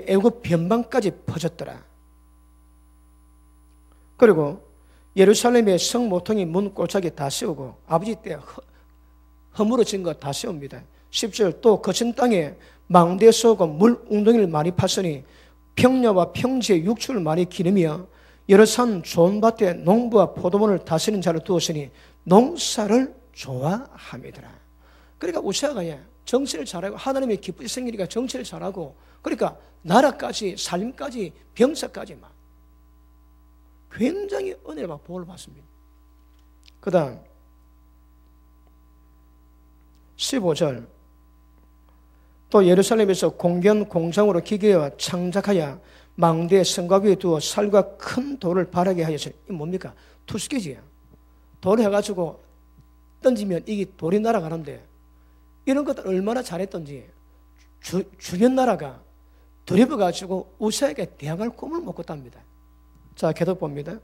애굽 변방까지 퍼졌더라. 그리고 예루살렘의 성 모퉁이 문 골짜기 다 세우고 아버지 때 허물어진 거 다 세웁니다. 10절 또 거친 땅에 망대 쏘고 물 웅덩이를 많이 팠으니 평야와 평지에 육축을 많이 기르며 여러 산 좋은 밭에 농부와 포도원을 다스리는 자를 두었으니 농사를 좋아함이더라. 그러니까 우시아가 정치를 잘하고 하나님의 기쁘게 생기니까 정치를 잘하고 그러니까 나라까지 삶까지 병사까지 막 굉장히 은혜를 받고 복을 받습니다. 그 다음 15절 또 예루살렘에서 공견 공장으로 기계와 창작하여 망대의 성과 위에 두어 살과 큰 돌을 바라게 하였으니, 이 뭡니까? 투스케지야. 돌을 해가지고 던지면 이게 돌이 날아가는데, 이런 것들 얼마나 잘했던지 주변 나라가 두려워가지고 우사에게 대항할 꿈을 못 꿨답니다. 자, 계속 봅니다.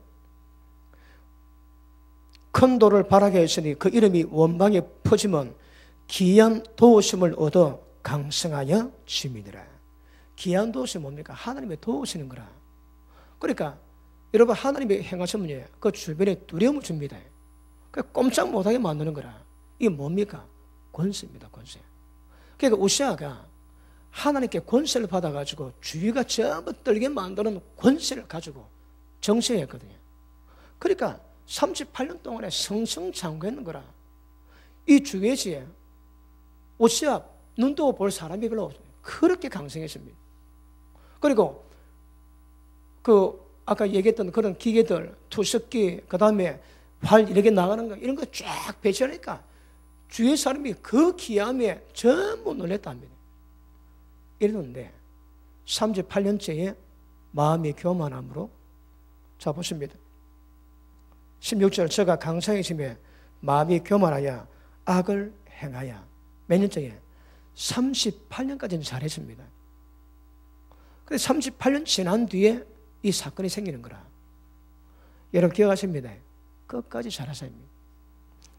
큰 돌을 바라게 했으니 그 이름이 원방에 퍼지면 기이한 도우심을 얻어 강성하여 짐이더라. 기이한 도우심이 뭡니까? 하나님의 도우시는 거라. 그러니까 여러분, 하나님이 행하시면 그 주변에 두려움을 줍니다. 꼼짝 못하게 만드는 거라. 이게 뭡니까? 권세입니다. 권세. 그러니까 우시아가 하나님께 권세를 받아가지고 주위가 전부 떨게 만드는 권세를 가지고 정치했거든요. 그러니까 38년 동안에 성성장구했는 거라. 이 주계지에 우시아 눈도 볼 사람이 별로 없어요. 그렇게 강성했습니다. 그리고 아까 얘기했던 그런 기계들, 투석기, 그 다음에 활 이렇게 나가는 거, 이런 거 쫙 배치하니까 주위 사람이 그 기함에 전부 놀랬답니다. 이러는데 38년째에 마음이 교만함으로, 자 보십니다. 16절, 저가 강성해짐에 마음이 교만하여 악을 행하여, 몇 년째에? 38년까지는 잘했습니다. 근데 38년 지난 뒤에 이 사건이 생기는 거라. 여러분 기억하십니다. 끝까지 잘하셔야 합니다.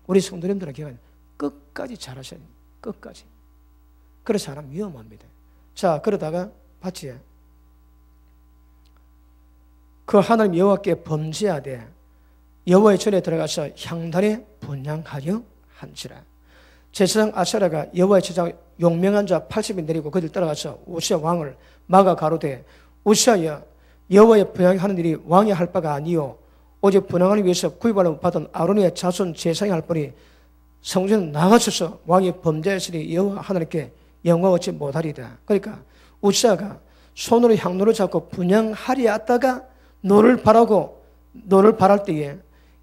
우리 성도님들은 기억하세요. 끝까지 잘하셔야 됩니다. 끝까지. 그래서 사람 위험합니다. 자, 그러다가 봤지? 그 하나님 여호와께 범죄하되 여호와의 전에 들어가서 향단에 분향하려 한지라. 제사장 아사랴가 여호와의 제사장 용맹한 자 80이 내리고 그들 따라가서 우시아 왕을 막아 가로되, 우시아여, 여호와의 분향하는 일이 왕이 할 바가 아니요 오직 분향하기 위해서 구입을 받은 아론의 자손 제사장이 할 뿐이 성전에 나가셔서 왕이 범죄했으니 여호와 하나님께 영광 얻지 못하리다. 그러니까 우시아가 손으로 향로를 잡고 분향하리 하다가 너를 바랄 때에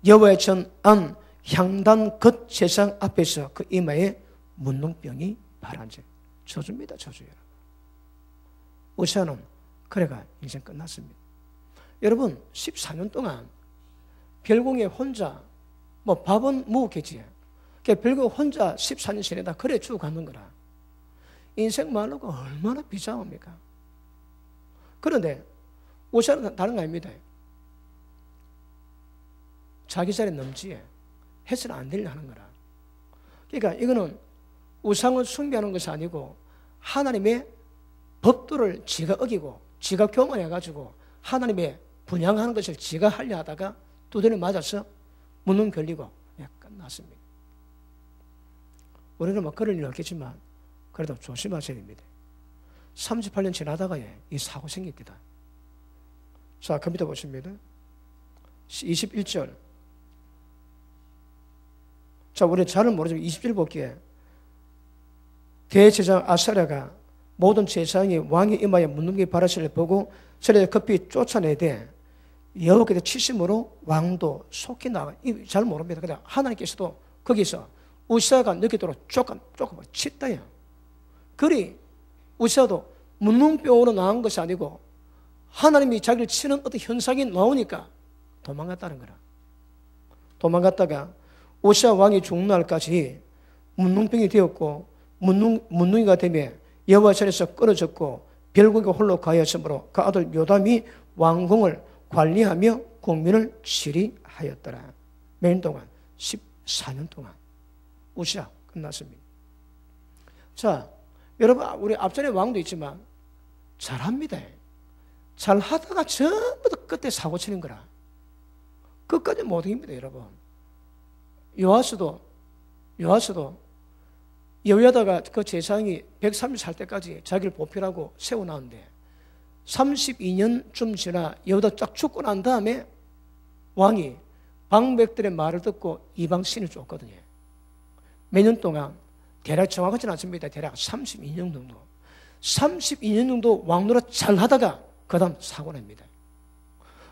여호와의 전안 향단 겉 제사장 앞에서 그 이마에 문둥병이 발한지 저주입니다. 저주예요. 우시아는 그래가 인생 끝났습니다. 여러분 14년 동안 별궁에 혼자 밥은 먹겠지. 별궁에 혼자 14년 지내다 그래 쭉 가는 거라. 인생 말로가 얼마나 비장합니까? 그런데 우시아는 다른 거 아닙니다. 자기 자리 넘지에 해서는 안 되려 하는 거라. 그러니까 이거는 우상을 숭배하는 것이 아니고 하나님의 법도를 지가 어기고 지가 교만해가지고 하나님의 분향하는 것을 지가 하려 하다가 두드려 맞아서 문은 걸리고 끝났습니다. 우리는 그럴 일은 없겠지만 그래도 조심하셔야 됩니다. 38년 지나다가 이 사고 생깁니다. 자, 컴퓨터 보십니다. 21절. 자, 우리 잘은 모르지만 20절 볼게요. 대제사장 아사랴가 모든 제사장이 왕의 이마에 문둥이 바라시를 보고 저를 급히 쫓아내되 여호와께서 치심으로 왕도 속히 나가. 잘 모릅니다. 근데 하나님께서도 거기서 우시아가 느끼도록 조금 치다요. 그리 우시아도 문둥병으로 나온 것이 아니고 하나님이 자기를 치는 어떤 현상이 나오니까 도망갔다는 거라. 도망갔다가 우시아 왕이 죽는 날까지 문둥병이 되었고 문둥이가 되며 여호와 전에서 끊어졌고 별국에 홀로 가였으므로 그 아들 요담이 왕궁을 관리하며 국민을 치리하였더라. 몇 년 동안? 14년 동안 우시아 끝났습니다. 자, 여러분 우리 앞전에 왕도 있지만 잘합니다. 잘하다가 전부 다 끝에 사고 치는 거라. 끝까지 못 이깁니다. 여러분 요아스도 여호야다가 그 제사장이 130살 때까지 자기를 보필하고 세워놨는데 32년쯤 지나 여호야다 쫙 죽고 난 다음에 왕이 방백들의 말을 듣고 이방 신을 줬거든요. 몇 년 동안 대략 정확하지는 않습니다. 대략 32년 정도. 32년 정도 왕노릇 잘하다가 그 다음 사고 납니다.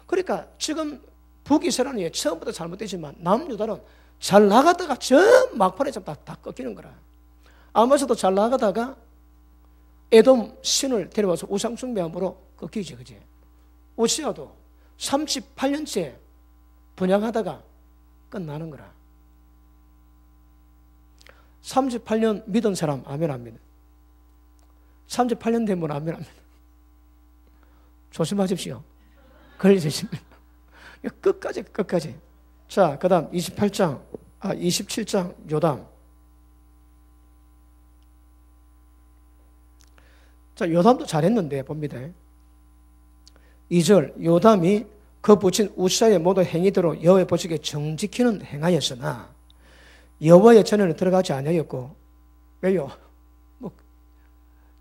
그러니까 지금 북이스라엘이 처음부터 잘못되지만 남유다는 잘 나가다가 저 막판에 다 꺾이는 거라. 아마서도 잘 나가다가 에돔 신을 데려와서 우상 숭배함으로 꺾이지, 그지? 오시아도 38년째 분양하다가 끝나는 거라. 38년 믿은 사람 아멘 합니다. 38년 된 분 아멘 합니다. 조심하십시오. 걸리십니다. 끝까지. 자, 그 다음 27장 요담. 자, 요담도 잘했는데 봅니다. 2절 요담이 그 부친 우시아의 모든 행위대로 여호와의 보시기에 정직히는 행하였으나 여호와의 전에는 들어가지 아니하였고. 왜요?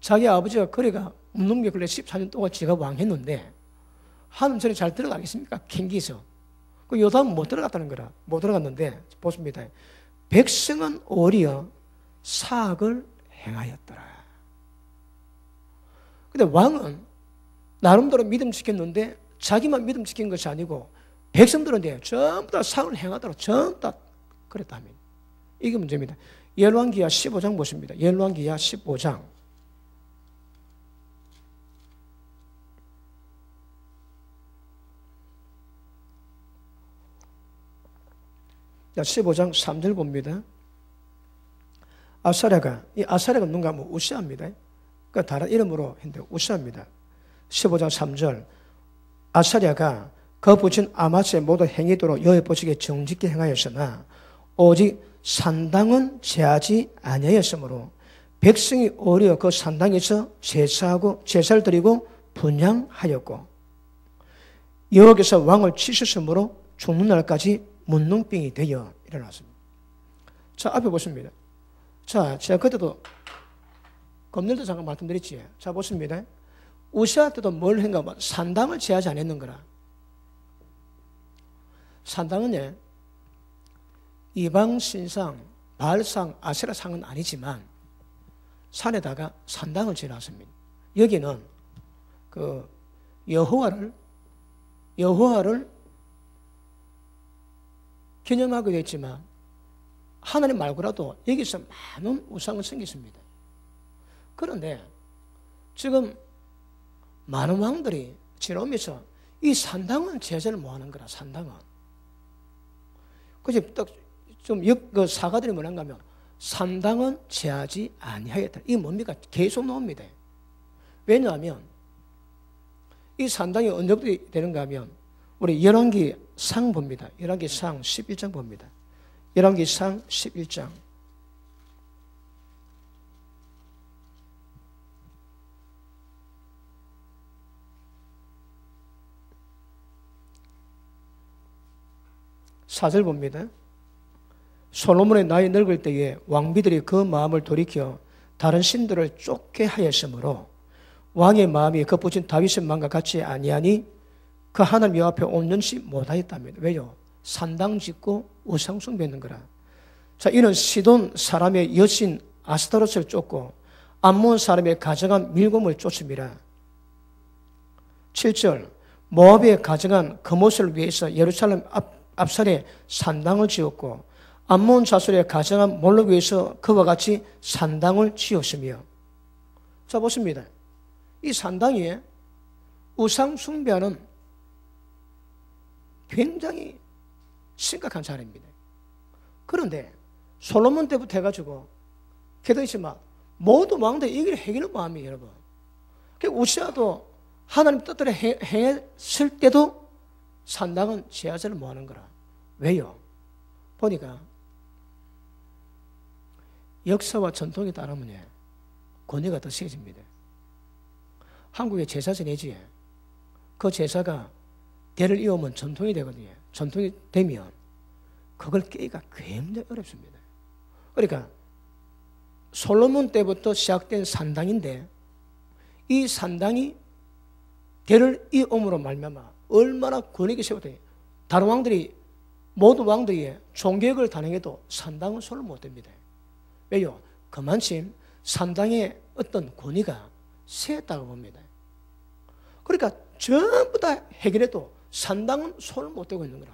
자기 아버지가 거리가 없는 게 그래 14년 동안 지가 왕했는데 하나님 전에 잘 들어가겠습니까? 캥기서. 그 요담은 못 들어갔다는 거라. 못 들어갔는데 보십니다. 백성은 오히려 사악을 행하였더라. 근데 왕은 나름대로 믿음 지켰는데 자기만 믿음 지킨 것이 아니고 백성들은 전부 다 사악을 행하도록 전부 다 그랬다며. 이게 문제입니다. 열왕기하 15장 보십니다. 열왕기하 15장. 자, 15장 3절 봅니다. 아사랴가 누군가 하면 우시아입니다. 그러니까 다른 이름으로 했는데 우시아입니다. 15장 3절 아사랴가 그 부친 아마스의 모든 행위대로 여호와의 보시기에 정직히 행하였으나 오직 산당은 제하지 아니하였으므로 백성이 오히려 그 산당에서 제사를 드리고 분향하였고 여호와께서 왕을 치셨으므로 죽는 날까지 문둥병이 되어 일어났습니다. 자, 앞에 보십니다. 자, 제가 그때도 검열도 잠깐 말씀드렸지. 자, 보십니다. 우시아 때도 뭘 했는가 봐. 산당을 제하지 않았는 거라. 산당은 이방 신상, 바알상, 아세라상은 아니지만 산에다가 산당을 지어놨습니다. 여기는 그 여호와를 기념하게 됐지만 하나님 말고라도 여기서 많은 우상을 섬겼습니다. 그런데 지금 많은 왕들이 지나오면서 이 산당은 제재를 뭐 하는 거라, 산당은. 그래서 그 사가들이 뭐란가 하면 산당은 제하지 아니하였다. 이게 뭡니까? 계속 나옵니다. 왜냐하면 이 산당이 언제부터 되는가 하면 우리 열왕기 상 봅니다. 열왕기 상 11장 봅니다. 열왕기 상 11장. 사절 봅니다. 솔로몬의 나이 늙을 때에 왕비들이 그 마음을 돌이켜 다른 신들을 쫓게 하였으므로 왕의 마음이 그 부친 다윗의 마음과 같이 아니하니 그 하나님 여호와 앞에 온전치 못하였답니다. 왜요? 산당 짓고 우상 숭배하는 거라. 자, 이는 시돈 사람의 여신 아스타롯을 쫓고 암몬 사람의 가정한 밀곰을 쫓음이라. 7절 모압의 가정한 그못을 위해서 예루살렘 앞산에 산당을 지었고 암몬 자손의 가정한 몰로 위해서 그와 같이 산당을 지었으며. 자, 보십니다. 이 산당이 우상 숭배하는 굉장히 심각한 사례입니다. 그런데 솔로몬 때부터 해가지고 게다가 모두 왕들이 이걸 해결을 마음이에요, 여러분. 우시아도 하나님 뜻대로 행했을 때도 산당은 제하제를 뭐 하는 거라. 왜요? 보니까 역사와 전통에 따르면 권위가 더 세집니다. 한국의 제사 지내지 그 제사가 대를 이으면 전통이 되거든요. 전통이 되면 그걸 깨기가 굉장히 어렵습니다. 그러니까 솔로몬 때부터 시작된 산당인데 이 산당이 대를 이음으로 말미암아 얼마나 권위가 세워져요. 다른 왕들이 모든 왕들이 종교역을 단행해도 산당은 손을 못 댑니다. 왜요? 그만큼 산당의 어떤 권위가 세했다고 봅니다. 그러니까 전부 다 해결해도 산당은 손을 못 대고 있는 거라.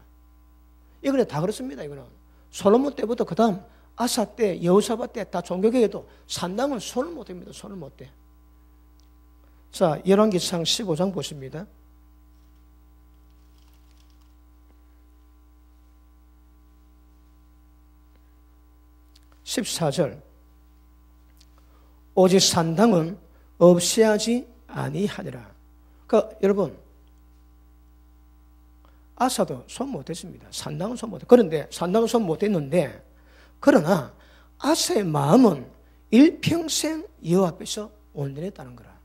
이거는 다 그렇습니다. 이거는 솔로몬 때부터 그 다음 아사 때, 여호사밧 때 다 종교개혁에도 산당은 손을 못 댑니다. 손을 못 대. 자, 열왕기상 15장 보십니다. 14절. 오직 산당은 없애하지 아니하니라. 그러니까 여러분, 아사도 손 못했습니다. 산당은 손 못했. 그런데 산당은 손 못했는데, 그러나 아사의 마음은 일평생 여호와 앞에서 온전했다는 거라.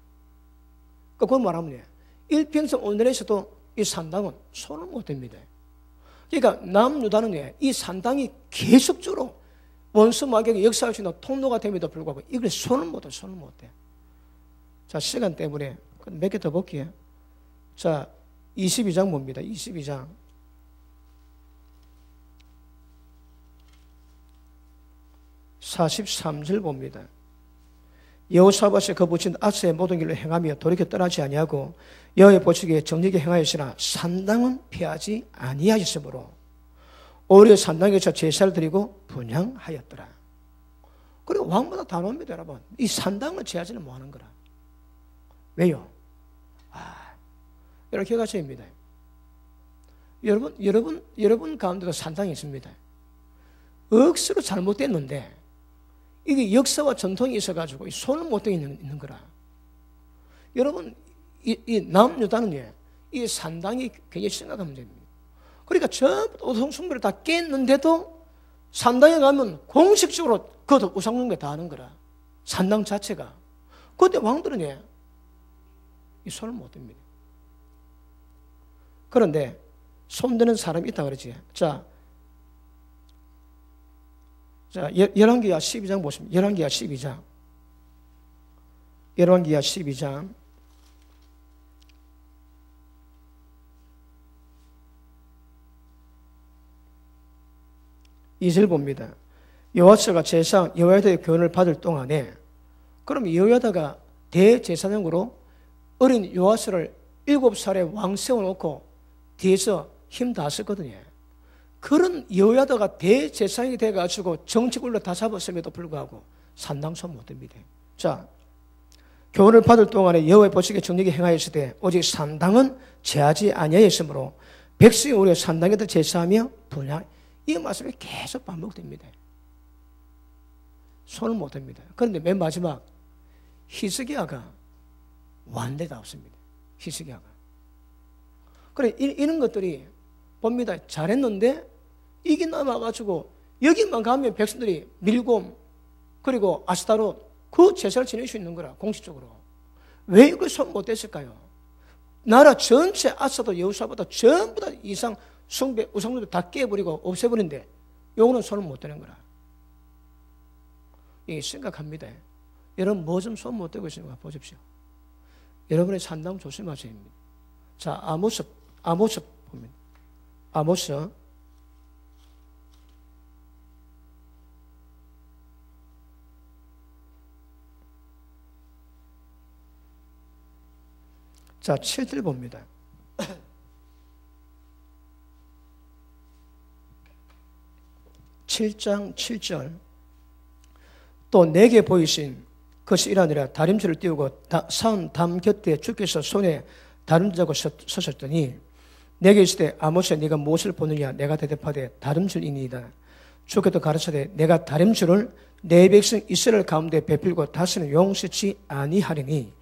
그러니까 그 말하면 일평생 온전해서도 이 산당은 손을 못댑니다. 그러니까 남유다는 이 산당이 계속적으로 원수 마귀에게 역사할 수 있는 통로가 됨에도 불구하고 이걸 손을 못해. 자, 시간 때문에 몇 개 더 볼게요. 자, 22장 봅니다. 22장. (43절) 봅니다. 여호사밧이 그 붙인 아스의 모든 길로 행하며 돌이켜 떠나지 아니하고 여호와의 보시기에 정직히 행하였으나 산당은 피하지 아니하였으므로 오히려 산당에서 제사를 드리고 분향하였더라. 그리고 왕보다 단호합니다, 여러분. 이 산당을 제하지는 못하는 거라. 왜요? 이렇게 가셔입니다. 여러분 가운데도 산당이 있습니다. 억수로 잘못됐는데 이게 역사와 전통이 있어가지고 손을 못 대고 있는 거라. 여러분, 이 남유다는 이 산당이 굉장히 심각한 문제입니다. 그러니까 전부 우상숭배를 다 깼는데도 산당에 가면 공식적으로 그것도 우상숭배 다 하는 거라. 산당 자체가. 그때 왕들은 이 손을 못 댑니다. 그런데 손드는 사람이 있다 그러지. 자, 열왕기하 12장 보시면, 열왕기하 12장. 2절 봅니다. 여호와처가 제사장 여호야다의 교훈을 받을 동안에, 그럼 여호야다가 대제사장으로 어린 요아스를 7살에 왕 세워놓고 뒤에서 힘 다 썼거든요. 그런 여호야다가 대제사장이 돼가지고 정치권을 다 잡았음에도 불구하고 산당 손 못 댑니다. 자, 교훈을 받을 동안에 여호와의 보시기에 정직히 행하였을 때 오직 산당은 제하지 아니하였으므로 백성이 오히려 산당에도 제사하며 분향. 이 말씀이 계속 반복됩니다. 손을 못 댑니다. 그런데 맨 마지막 히스기야가 완대가 없습니다. 히스기야가. 그래, 이런 것들이 봅니다. 잘했는데 이게 남아가지고 여기만 가면 백성들이 밀곰 그리고 아스타롯 그 제사를 지낼 수 있는 거라. 공식적으로. 왜 이걸 손 못 댔을까요? 나라 전체 아사도 여호사보다 전부 다 이상 숭배, 우상숭배 다 깨버리고 없애버린데 요거는 손을 못 대는 거라. 이게 심각합니다. 여러분 뭐 좀 손 못 대고 있습니까? 보십시오. 여러분의 산당 조심하셔야 합니다. 자, 아모스 봅니다. 아모스 자, 7절 봅니다. 7장 7절. 또 내게 보이신 것이 이라니라. 다림줄을 띄우고 사은 담 곁에 주께서 손에 다림줄 잡고 서셨더니 내게 이르시되 아모스야 네가 무엇을 보느냐. 내가 대답하되 다림줄이니이다. 주께서 가르치되 내가 다림줄을 내 백성 이스라엘 가운데 베풀고 다시는 용서치 아니하리니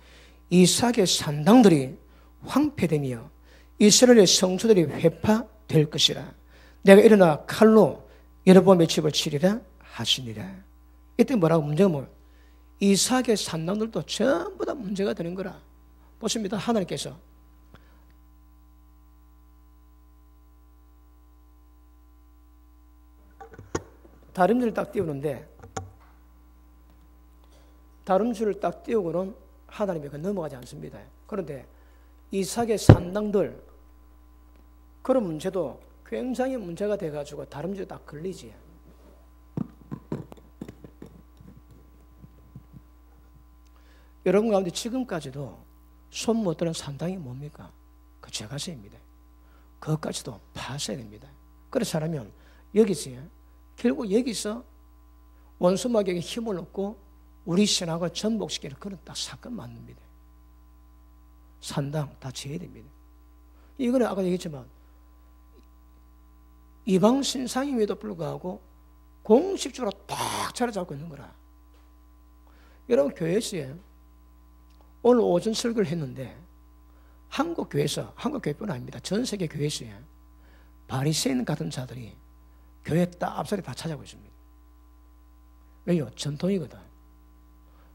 이삭의 산당들이 황폐되며 이스라엘의 성소들이 회파될 것이라. 내가 일어나 칼로 여로보암의 집을 치리라 하시니라. 이때 뭐라고? 문제가 뭐예요? 이삭의 산당들도 전부 다 문제가 되는 거라. 보십니다. 하나님께서 다림줄을 딱 띄우는데 다림줄을 딱 띄우고는 하나님이 넘어가지 않습니다. 그런데 이삭의 산당들 그런 문제도 굉장히 문제가 돼가지고 다림줄이 딱 걸리지. 여러분 가운데 지금까지도 손 못 드는 산당이 뭡니까? 그 제가세입니다. 그것까지도 파셔야 됩니다. 그렇지 않으면 결국 여기서 원수마귀에게 힘을 얻고 우리 신앙을 전복시키는 그런 딱 사건 맞습니다. 산당 다 지어야 됩니다. 이거는 아까 얘기했지만 이방 신상임에도 불구하고 공식적으로 딱 자리 잡고 있는 거라. 여러분 교회에서 오늘 오전 설교를 했는데 한국 교회에서, 한국 교회뿐 아닙니다. 전 세계 교회에서 바리새인 같은 자들이 교회 딱 앞자리 다 차지하고 있습니다. 왜요? 전통이거든.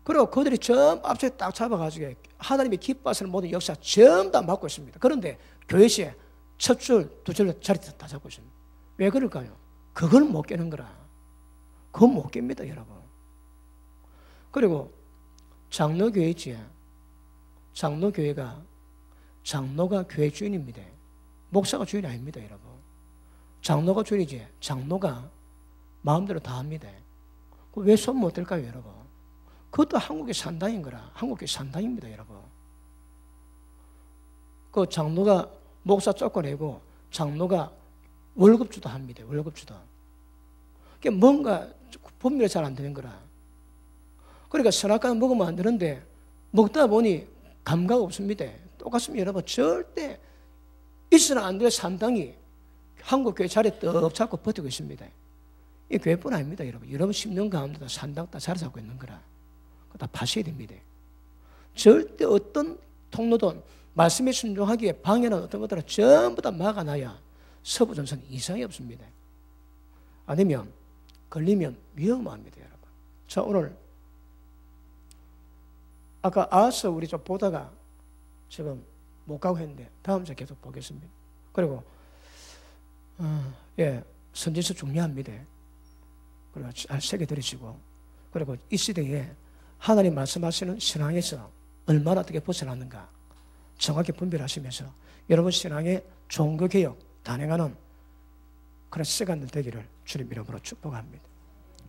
그리고 그들이 전부 앞자리 딱 잡아가지고 하나님이 기뻐하시는 모든 역사 전부 다 맡고 있습니다. 그런데 교회에서 첫 줄, 두 줄 자리 다 잡고 있습니다. 왜 그럴까요? 그걸 못 깨는 거라. 그건 못 깹니다, 여러분. 그리고 장로교회 있지. 장로교회가 장로가 교회 주인입니다. 목사가 주인이 아닙니다, 여러분. 장로가 주인이지. 장로가 마음대로 다 합니다. 왜 손 못 댈까요, 여러분? 그것도 한국의 산당인 거라. 한국의 산당입니다, 여러분. 그 장로가 목사 쫓아내고 장로가 월급주도 합니다. 월급주도. 그게 뭔가 분별이 잘 안 되는 거라. 그러니까 선악과는 먹으면 안 되는데 먹다 보니 감각 없습니다. 똑같습니다. 여러분 절대 있어는 안 될 산당이 한국 교회 자리에 떡 잡고 버티고 있습니다. 이 교회뿐 아닙니다, 여러분. 여러분 10년 가운데도 산당 다 자리 잡고 있는 거라. 그거 다 파셔야 됩니다. 절대 어떤 통로든 말씀에 순종하기에 방해는 어떤 것들은 전부 다 막아놔야 서부전선 이상이 없습니다. 아니면 걸리면 위험합니다, 여러분. 자, 오늘 아까 아하스 우리 좀 보다가 지금 못 가고 했는데 다음 주에 계속 보겠습니다. 그리고 선지서 중요합니다. 그리고 잘 새겨드리시고, 그리고 이 시대에 하나님 말씀하시는 신앙에서 얼마나 어떻게 벗어났는가 정확히 분별하시면서 여러분 신앙의 종교개혁 단행하는 그런 시간들 되기를 주님 이름으로 축복합니다.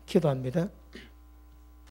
기도합니다.